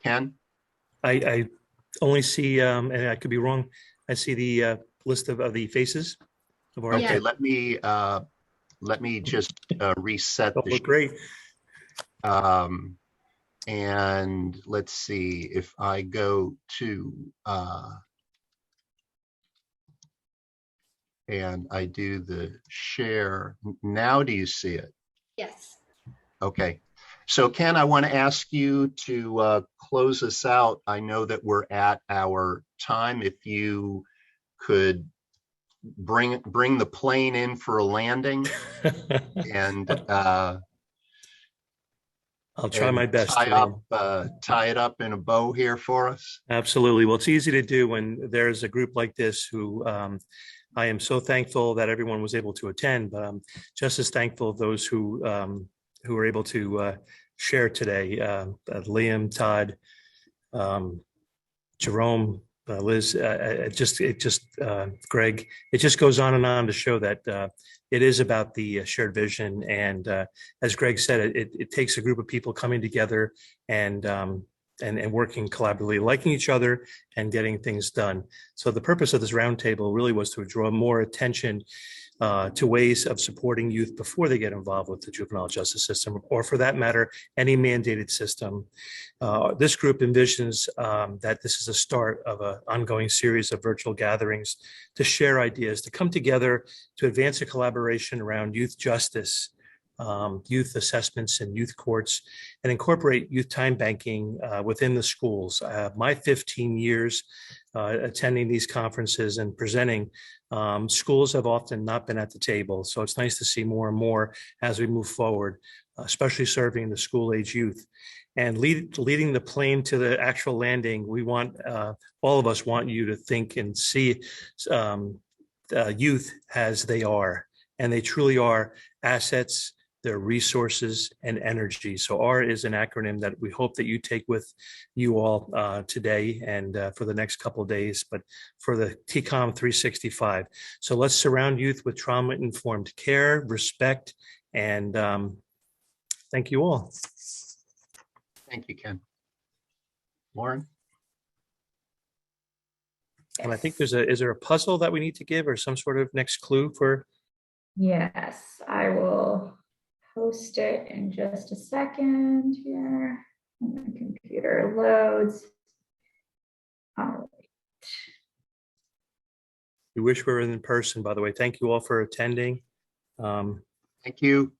Ken? I only see, and I could be wrong, I see the list of the faces of our. Okay, let me just reset the great. And let's see if I go to and I do the share. Now do you see it? Yes. Okay. So Ken, I want to ask you to close us out. I know that we're at our time. If you could bring the plane in for a landing and I'll try my best. Tie it up in a bow here for us. Absolutely. Well, it's easy to do when there's a group like this who I am so thankful that everyone was able to attend, but I'm just as thankful of those who were able to share today. Liam, Todd, Jerome, Liz, Greg, it just goes on and on to show that it is about the shared vision. And as Greg said, it takes a group of people coming together and working collaboratively, liking each other and getting things done. So the purpose of this roundtable really was to draw more attention to ways of supporting youth before they get involved with the juvenile justice system, or for that matter, any mandated system. This group envisions that this is a start of an ongoing series of virtual gatherings to share ideas, to come together to advance a collaboration around youth justice, youth assessments and youth courts, and incorporate youth time banking within the schools. My 15 years attending these conferences and presenting, schools have often not been at the table. So it's nice to see more and more as we move forward, especially serving the school age youth. And leading the plane to the actual landing, we want, all of us want you to think and see youth as they are, and they truly are assets, their resources and energy. So A.R.E is an acronym that we hope that you take with you all today and for the next couple of days, but for the TCOM 365. So let's surround youth with trauma-informed care, respect, and thank you all. Thank you, Ken. Lauren? And I think is there a puzzle that we need to give or some sort of next clue for Yes, I will post it in just a second here. And the computer loads. All right. We wish we were in person, by the way. Thank you all for attending. Thank you.